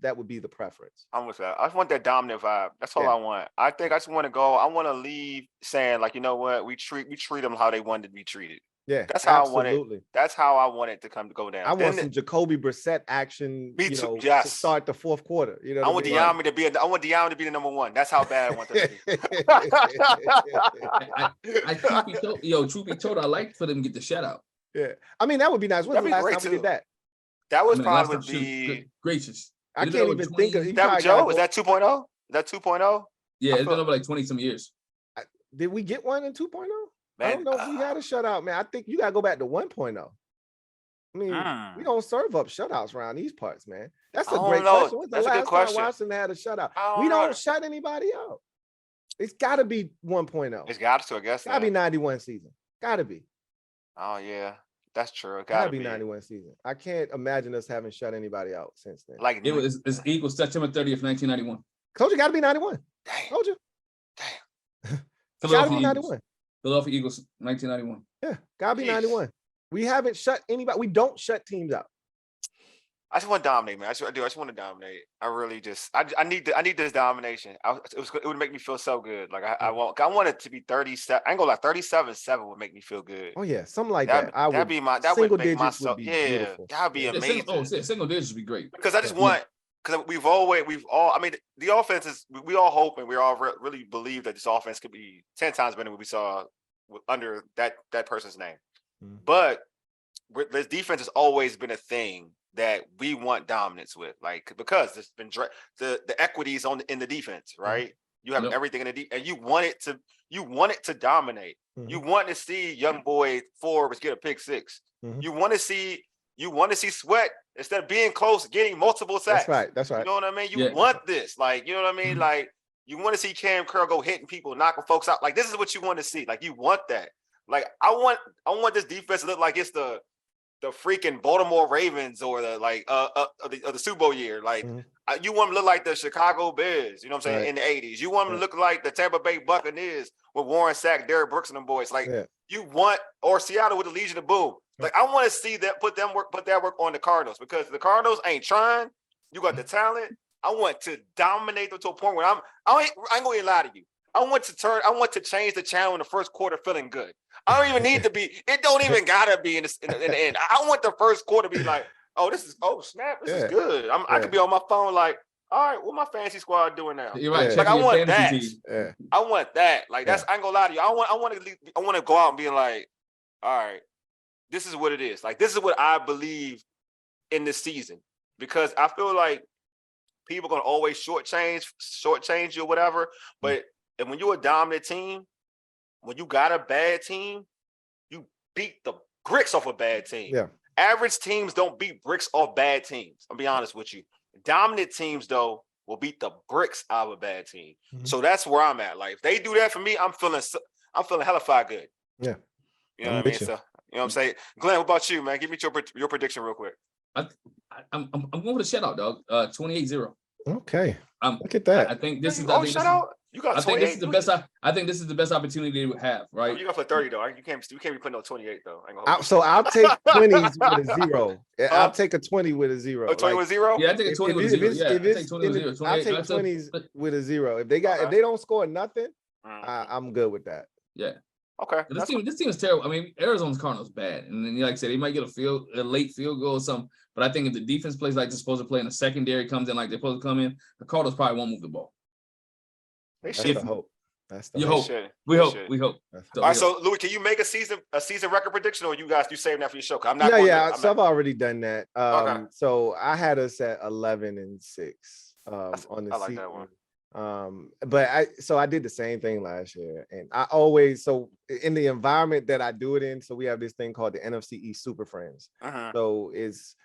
Speaker 2: That would be the preference.
Speaker 1: I'm with that. I just want that dominant vibe. That's all I want. I think I just want to go. I want to leave saying like, you know what? We treat them how they wanted to be treated.
Speaker 2: Yeah,
Speaker 1: that's how I want it. That's how I want it to go down.
Speaker 2: I want some Jacoby Brissett action.
Speaker 1: Me too.
Speaker 2: To start the fourth quarter. You know,
Speaker 1: I want Diami to be. I want Diami to be the number 1. That's how bad I want that
Speaker 3: to be. Truth be told, I like for them to get the shutout.
Speaker 2: Yeah, I mean that would be nice. When's the last time we did that?
Speaker 1: That was probably the
Speaker 3: gracious.
Speaker 2: I can't even think of
Speaker 1: that. Joe, is that 2.0? Is that 2.0?
Speaker 3: Yeah, it's been over like 20 some years.
Speaker 2: Did we get one in 2.0? Man, I don't know if we had a shutout, man. I think you got to go back to 1.0. I mean, we don't serve up shutouts around these parts, man. That's a great question. When's the last time Washington had a shutout? We don't shut anybody out. It's got to be 1.0.
Speaker 1: It's got to, I guess.
Speaker 2: Got to be 91 season. Got to be.
Speaker 1: Oh, yeah. That's true. It
Speaker 2: got to be 91 season. I can't imagine us having shut anybody out since then.
Speaker 3: Like it's equals September 30th, 1991.
Speaker 2: Told you got to be 91.
Speaker 1: Damn.
Speaker 2: Told you.
Speaker 1: Damn.
Speaker 2: Got to be 91.
Speaker 3: Philadelphia Eagles, 1991.
Speaker 2: Yeah, gotta be 91. We haven't shut anybody. We don't shut teams out.
Speaker 1: I just want to dominate, man. I just want to dominate. I really just. I need this domination. It would make me feel so good. Like I want it to be 37. I ain't gonna lie, 37-7 would make me feel good.
Speaker 2: Oh yeah, something like that.
Speaker 1: That would make my soul.
Speaker 2: Beautiful.
Speaker 1: That'd be amazing.
Speaker 3: Single digits would be great.
Speaker 1: Because I just want. Because we've all. I mean, the offense is. We all hope and we all really believe that this offense could be 10 times better than what we saw under that person's name. But this defense has always been a thing that we want dominance with, like because there's been the equities in the defense, right? You have everything in the defense, and you want it to dominate. You want to see young boy Forbes get a pick 6. You want to see Sweat instead of being close, getting multiple sacks.
Speaker 2: That's right.
Speaker 1: You know what I mean? You want this, like, you know what I mean? Like, you want to see Cam Curl go hitting people, knocking folks out. Like, this is what you want to see. Like, you want that. Like, I want this defense to look like it's the freaking Baltimore Ravens or the Super Bowl year. Like, you want them to look like the Chicago Bears, you know what I'm saying, in the 80s. You want them to look like the Tampa Bay Buccaneers with Warren Sapp, Derrick Brooks, and them boys. Like, you want, or Seattle with the Legion of Boom. Like, I want to see that, put that work on the Cardinals, because the Cardinals ain't trying. You got the talent. I want to dominate them to a point where I ain't gonna lie to you. I want to change the channel in the first quarter feeling good. I don't even need to be, it don't even gotta be in the end. I want the first quarter to be like, Snap, this is
Speaker 2: Yeah.
Speaker 1: good. I could be on my phone like, all right, what my fantasy squad doing now?
Speaker 3: You're right.
Speaker 2: Yeah.
Speaker 1: Like I
Speaker 3: Checking your
Speaker 1: want
Speaker 3: fantasy
Speaker 1: that.
Speaker 3: team.
Speaker 2: Yeah.
Speaker 1: I want that. Like that's I ain't gonna lie to you. I want to go out and be like, all right, this is what it is. Like this is what I believe in this season because I feel like people gonna always shortchange you or whatever. But and when you're a dominant team, when you got a bad team, you beat the bricks off a bad team.
Speaker 2: Yeah.
Speaker 1: Average teams don't beat bricks off bad teams. I'll be honest with you. Dominant teams, though, will beat the bricks out of a bad team.
Speaker 2: Mhm.
Speaker 1: So that's where I'm at. Like if they do that for me, I'm feeling hellified good.
Speaker 2: Yeah.
Speaker 1: You know
Speaker 2: I'm
Speaker 1: what I mean?
Speaker 2: with you.
Speaker 1: So you know what I'm saying? Glenn, what about you, man? Give me your prediction real quick.
Speaker 3: I'm going with a shutout, dog. 28-0.
Speaker 2: Okay. Look at
Speaker 3: I
Speaker 2: that.
Speaker 3: think this is.
Speaker 1: Shutout. You got 28.
Speaker 3: I think this is the best. I think this is the best opportunity they would have, right?
Speaker 1: You got for 30 though. You can't be putting no 28 though.
Speaker 2: So I'll take 20s with a 0. I'll take a 20 with a 0.
Speaker 1: Oh, 20 with 0?
Speaker 3: Yeah, I think a 20 with a 0. Yeah, I take 20 with 0.
Speaker 2: I'll take 20s with a 0. If they don't score nothing, I'm good with that.
Speaker 3: Yeah.
Speaker 1: Okay.
Speaker 3: This team is terrible. I mean, Arizona's Cardinals bad, and then like I said, they might get a late field goal or something. But I think if the defense plays like they're supposed to play, and the secondary comes in like they're supposed to come in, the Cardinals probably won't move the ball.
Speaker 2: That's the hope. That's the
Speaker 3: hope. We hope.
Speaker 1: All right, so Louie, can you make a season record prediction, or you saving that for your show? I'm not.
Speaker 2: So I've already done that. Okay. So I had us at 11-6 on the season. That one. But I did the same thing last year, and I always in the environment that I do it in. So we have this thing called the NFC East Super Friends. So it's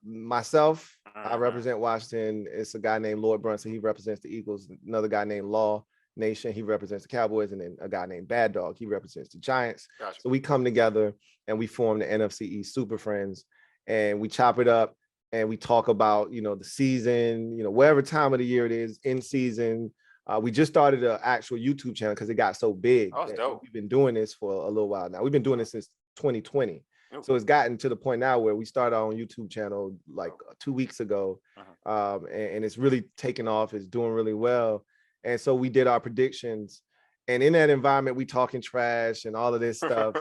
Speaker 2: myself. I represent Washington. It's a guy named Lloyd Brunson. He represents the Eagles. Another guy named Law Nation. He represents the Cowboys, and then a guy named Bad Dog. He represents the Giants. Gotcha. So we come together and we form the NFC East Super Friends, and we chop it up. And we talk about, the season, whatever time of the year it is, in season. We just started an actual YouTube channel because it got so big.
Speaker 1: Oh, that's dope.
Speaker 2: We've been doing this for a little while now. We've been doing this since 2020. So it's gotten to the point now where we started our own YouTube channel like 2 weeks ago. And it's really taken off. It's doing really well. And so we did our predictions. And in that environment, we talking trash and all of this stuff.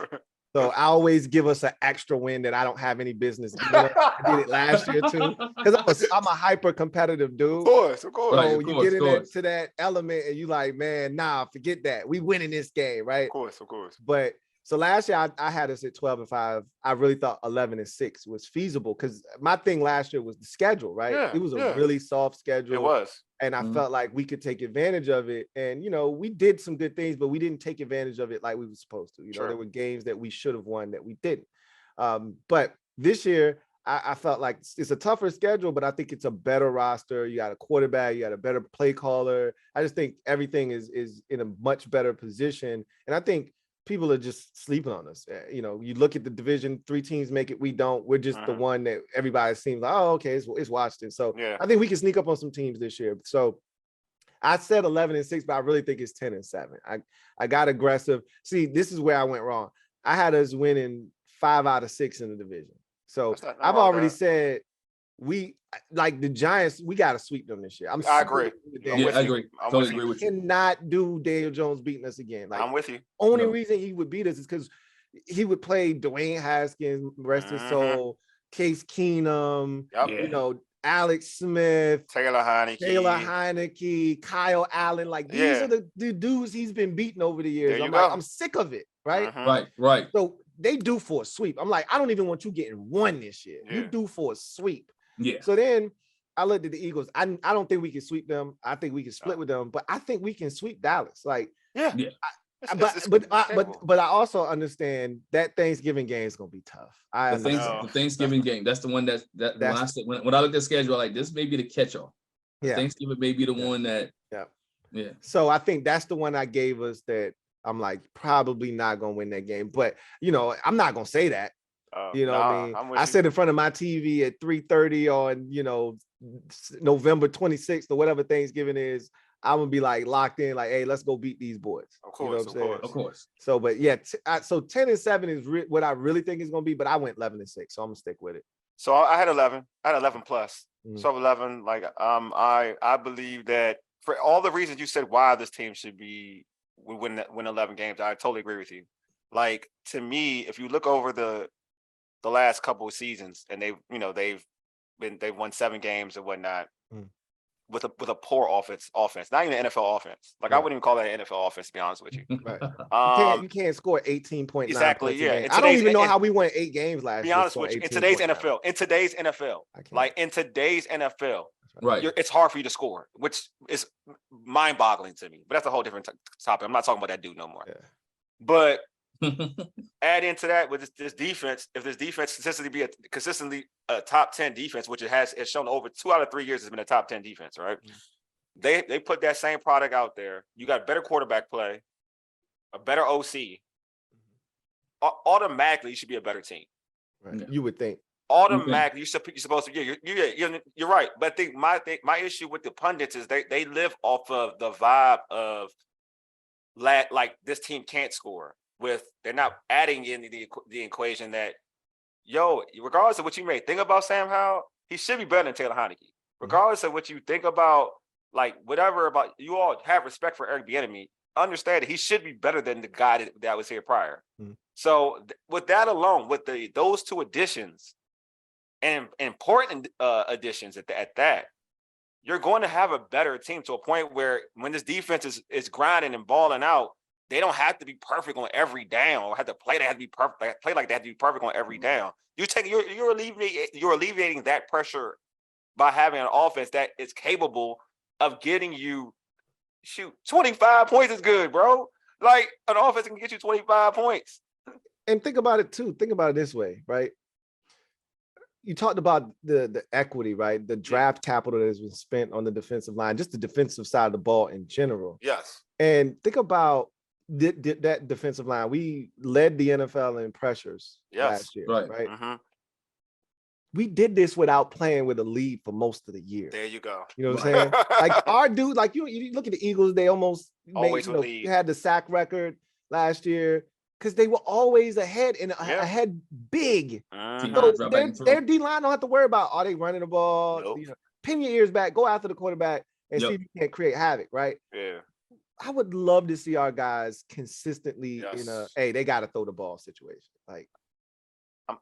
Speaker 2: So I always give us an extra win that I don't have any business doing. I did it last year too, because I'm a hyper competitive dude.
Speaker 1: Of course.
Speaker 2: So you get into that element and you like, man, nah, forget that. We winning this game, right?
Speaker 1: Of course.
Speaker 2: But so last year I had us at 12-5. I really thought 11-6 was feasible because my thing last year was the schedule, right?
Speaker 1: Yeah,
Speaker 2: it was a really soft schedule.
Speaker 1: It was.
Speaker 2: And I felt like we could take advantage of it. And, we did some good things, but we didn't take advantage of it like we were supposed to. There were games that we should have won that we didn't. But this year, I felt like it's a tougher schedule, but I think it's a better roster. You got a quarterback, you got a better play caller. I just think everything is in a much better position. And I think people are just sleeping on us. You look at the division, 3 teams make it, we don't. We're just the one that everybody seems like, oh, okay, it's Washington. So I think we can sneak up on some teams this year. So I said 11-6, but I really think it's 10-7. I got aggressive. See, this is where I went wrong. I had us winning 5 out of 6 in the division. So I've already said we like the Giants, we got to sweep them this year.
Speaker 1: I agree.
Speaker 3: I agree. Totally agree with
Speaker 2: you. Cannot do Daniel Jones beating us again. Like,
Speaker 1: I'm with you.
Speaker 2: Only reason he would beat us is because he would play Dwayne Haskins, rest his soul, Case Keenum, Alex Smith,
Speaker 1: Taylor
Speaker 2: Heineke, Kyle Allen. Like these are the dudes he's been beating over the years. I'm sick of it, right?
Speaker 3: Right.
Speaker 2: So they do for a sweep. I'm like, I don't even want you getting 1 this year. You do for a sweep.
Speaker 3: Yeah.
Speaker 2: So then I looked at the Eagles. I don't think we can sweep them. I think we can split with them, but I think we can sweep Dallas. Like, but I also understand that Thanksgiving game is gonna be tough.
Speaker 3: The Thanksgiving game. That's the one when I looked at the schedule, like this may be the catch-all. Yeah. Thanksgiving may be the one that. Yeah.
Speaker 2: So I think that's the one I gave us that I'm like probably not gonna win that game. But I'm not gonna say that. What I mean? I said in front of my TV at 3:30 on, November 26th or whatever Thanksgiving is, I'm gonna be like locked in, like, hey, let's go beat these boys.
Speaker 1: Of course,
Speaker 3: of course.
Speaker 2: So, but yeah, so 10-7 is what I really think is gonna be, but I went 11-6, so I'm gonna stick with it.
Speaker 1: So I had 11. I had 11 plus. So 11. Like, I believe that for all the reasons you said why this team should win 11 games, I totally agree with you. Like, to me, if you look over the the last couple of seasons, and they've won 7 games and whatnot with a poor offense, not even an NFL offense. Like I wouldn't even call that an NFL offense, to be honest with you.
Speaker 2: Right. You can't score 18.9
Speaker 1: exactly.
Speaker 2: points
Speaker 1: Yeah.
Speaker 2: a game. I don't even know how we won 8 games last year.
Speaker 1: Be honest with you, in today's NFL, like in today's NFL,
Speaker 3: right,
Speaker 1: it's hard for you to score, which is mind-boggling to me. But that's a whole different topic. I'm not talking about that dude no more.
Speaker 2: Yeah.
Speaker 1: But add into that with this defense, if this defense consistently a top 10 defense, which it's shown over 2 out of 3 years has been a top 10 defense, right? They put that same product out there. You got better quarterback play, a better OC. Automatically, you should be a better team.
Speaker 2: Right. Yeah. You would think.
Speaker 1: Automatically, you're supposed to. You're right. But my issue with the pundits is they live off of the vibe of like this team can't score. They're not adding in the equation that, regardless of what you may think about Sam Howell, he should be better than Taylor Heineke. Regardless of what you think about, like whatever about, you all have respect for Eric Bieniemy. Understand that he should be better than the guy that was here prior. So with that alone, with those 2 additions and important additions at that, you're going to have a better team to a point where when this defense is grinding and balling out, they don't have to be perfect on every down or have to play. They have to be perfect. Play like they have to be perfect on every down. You're alleviating that pressure by having an offense that is capable of getting you 25 points is good, bro. Like an offense can get you 25 points.
Speaker 2: And think about it too. Think about it this way, right? You talked about the equity, right? The draft capital that has been spent on the defensive line, just the defensive side of the ball in general.
Speaker 1: Yes.
Speaker 2: And think about that defensive line. We led the NFL in pressures last year, right? We did this without playing with a lead for most of the year.
Speaker 1: There you go.
Speaker 2: You know what I'm saying? Like our dude, like you look at the Eagles, they always had the sack record last year because they were always ahead and ahead big. So their D-line don't have to worry about, are they running the ball?
Speaker 1: Nope.
Speaker 2: Pin your ears back, go after the quarterback and see if you can create havoc, right?
Speaker 1: Yeah.
Speaker 2: I would love to see our guys consistently in they got to throw the ball situation. Like, I'm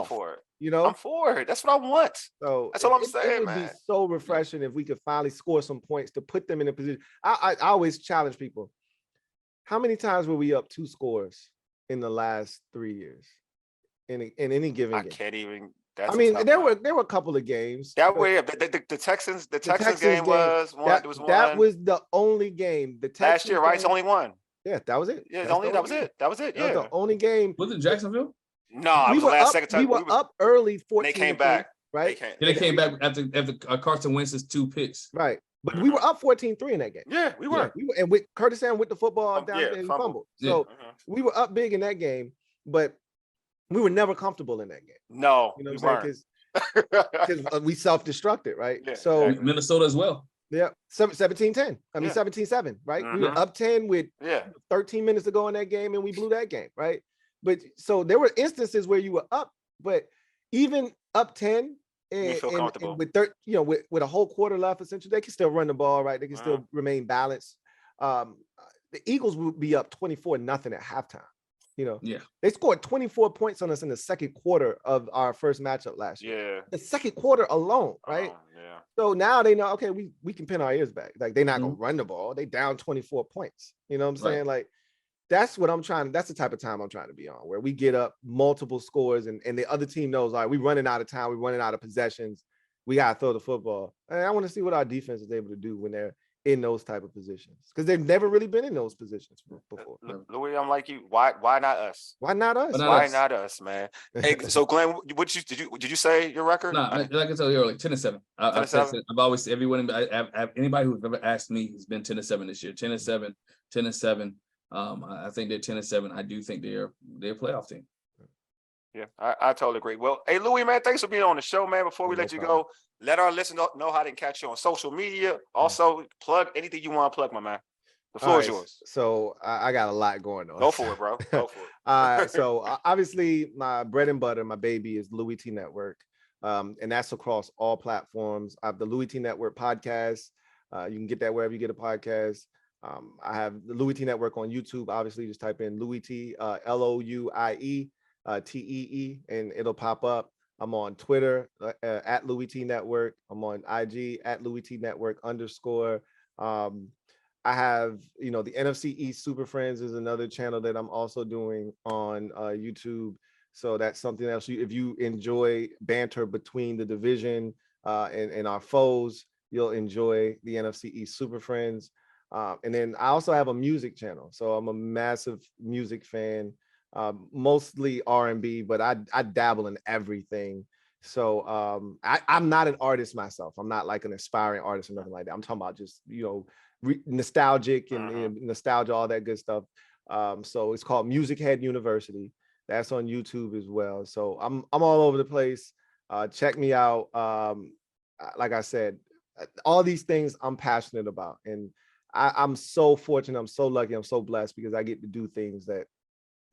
Speaker 1: for it.
Speaker 2: I'm
Speaker 1: for it. That's what I want.
Speaker 2: So
Speaker 1: that's all I'm saying,
Speaker 2: it would be so refreshing if we could finally score some points to put them in a position. I always challenge people. How many times were we up 2 scores in the last 3 years in any given game?
Speaker 1: I can't even.
Speaker 2: There were a couple of games.
Speaker 1: That way, the Texans game was one.
Speaker 2: That was the only game. The Texans
Speaker 1: last year, right? It's only one.
Speaker 2: Yeah, that was it.
Speaker 1: Yeah, that was it. Yeah,
Speaker 2: that was the only game.
Speaker 3: Was it Jacksonville?
Speaker 1: No, it was the last second time.
Speaker 2: We were up early 14.
Speaker 1: They came back,
Speaker 2: right?
Speaker 3: They came back after Carson Wentz's 2 picks.
Speaker 2: Right. But we were up 14-3 in that game.
Speaker 1: Yeah, we were.
Speaker 2: And with Curtis Sam with the football down there and fumbled. So we were up big in that game, but we were never comfortable in that game.
Speaker 1: No,
Speaker 2: you know what I'm saying? Because we self-destructed, right?
Speaker 1: Yeah,
Speaker 2: so
Speaker 3: Minnesota as well.
Speaker 2: Yeah, 17-10. 17-7, right? We were up 10 with 13 minutes to go in that game, and we blew that game, right? But so there were instances where you were up, but even up 10 and with a whole quarter left, essentially, they can still run the ball, right? They can still remain balanced. The Eagles would be up 24-0 at halftime. They scored 24 points on us in the second quarter of our first matchup last year.
Speaker 1: Yeah,
Speaker 2: the second quarter alone, right? So now they know, okay, we can pin our ears back. Like they're not gonna run the ball. They down 24 points. You know what I'm saying? Like that's what I'm trying. That's the type of time I'm trying to be on, where we get up multiple scores and the other team knows, all right, we're running out of time, we're running out of possessions. We gotta throw the football. And I want to see what our defense is able to do when they're in those type of positions, because they've never really been in those positions before.
Speaker 1: Louie, I'm like you. Why not us?
Speaker 2: Why not us?
Speaker 1: Why not us, man? Hey, so Glenn, did you say your record?
Speaker 3: No, like I told you earlier, 10-7. I've always anybody who's ever asked me has been 10-7 this year. 10-7. I think they're 10-7. I do think they're a playoff team.
Speaker 1: Yeah, I totally agree. Well, hey, Louie, man, thanks for being on the show, man. Before we let you go, let our listeners know how they can catch you on social media. Also, plug anything you want to plug, my man. The floor is yours.
Speaker 2: So I got a lot going on.
Speaker 1: Go for it, bro. Go for it.
Speaker 2: So obviously, my bread and butter, my baby is Louie Tee Network. And that's across all platforms. I have the Louie Tee Network podcast. You can get that wherever you get a podcast. I have the Louie Tee Network on YouTube. Obviously, just type in Louie Tee, Louie. TEE, and it'll pop up. I'm on Twitter at Louie Tee Network. I'm on IG at Louie Tee Network _. I have, the NFC East Super Friends is another channel that I'm also doing on YouTube. So that's something else. If you enjoy banter between the division and our foes, you'll enjoy the NFC East Super Friends. And then I also have a music channel. So I'm a massive music fan, mostly R&B, but I dabble in everything. So I'm not an artist myself. I'm not like an aspiring artist or nothing like that. I'm talking about just, nostalgic and nostalgia, all that good stuff. So it's called Music Head University. That's on YouTube as well. So I'm all over the place. Check me out. Like I said, all these things I'm passionate about, and I'm so fortunate. I'm so lucky. I'm so blessed because I get to do things that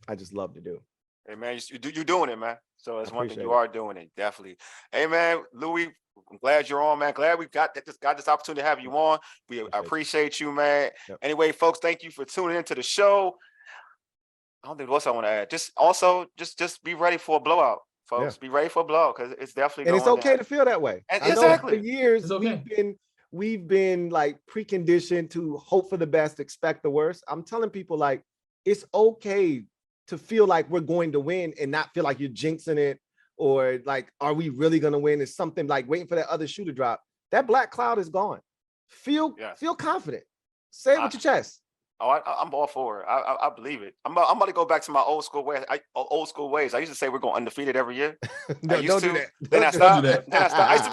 Speaker 2: I just love to do.
Speaker 1: Hey man, you're doing it, man. So it's one thing you are doing it, definitely. Hey man, Louie, I'm glad you're on, man. Glad we got this opportunity to have you on. We appreciate you, man.
Speaker 2: Yep.
Speaker 1: Anyway, folks, thank you for tuning into the show. I don't think what else I want to add. Just be ready for a blowout, folks. Yeah. Be ready for a blowout because it's definitely.
Speaker 2: And it's okay to feel that way.
Speaker 1: And exactly.
Speaker 2: For years we've been like preconditioned to hope for the best, expect the worst. I'm telling people like it's okay to feel like we're going to win and not feel like you're jinxing it, or like, are we really going to win? It's something like waiting for that other shoe to drop. That black cloud is gone. Feel confident. Say it with your chest.
Speaker 1: I'm all for it. I believe it. I'm about to go back to my old school ways. I used to say we're going undefeated every year.
Speaker 2: Don't do that.
Speaker 1: Then I stopped. I used to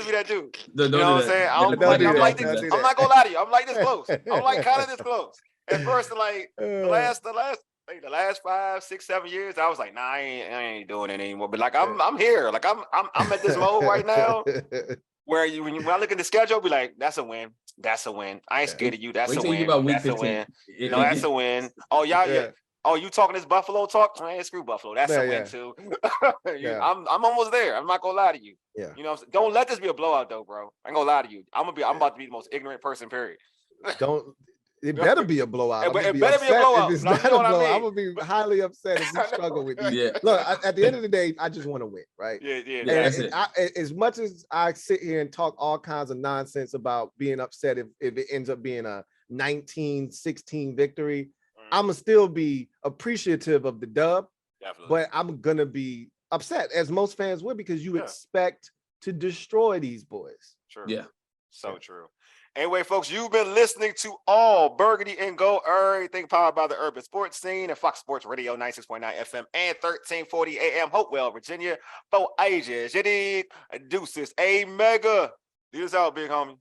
Speaker 1: be that dude. You know what I'm saying? I'm not gonna lie to you. I'm like this close. I'm like kind of this close. At first, like the last 5, 6, 7 years, I was like, nah, I ain't doing it anymore. But like I'm here. Like I'm at this mode right now where when I look at the schedule, I'll be like, that's a win. That's a win. I ain't scared of you. That's a win. That's a win. That's a win. Oh, y'all, oh, you talking this Buffalo talk? Man, screw Buffalo. That's a win too. I'm almost there. I'm not gonna lie to you.
Speaker 2: Yeah.
Speaker 1: You know, don't let this be a blowout though, bro. I ain't gonna lie to you. I'm about to be the most ignorant person, period.
Speaker 2: It better be a blowout.
Speaker 1: It better be a blowout.
Speaker 2: If it's not a blowout, I'm gonna be highly upset if you struggle with you. Look, at the end of the day, I just want to win, right? And as much as I sit here and talk all kinds of nonsense about being upset if it ends up being a 19-16 victory, I'm gonna still be appreciative of the dub. Definitely. But I'm gonna be upset, as most fans would, because you expect to destroy these boys.
Speaker 1: True. Yeah. So true. Anyway, folks, you've been listening to All Burgundy and Gold, everything powered by the urban sports scene and Fox Sports Radio 96.9 FM and 1340 AM, Hopewell, Virginia. For ages, you dig? Deuces, a mega. Lead us out, big homie.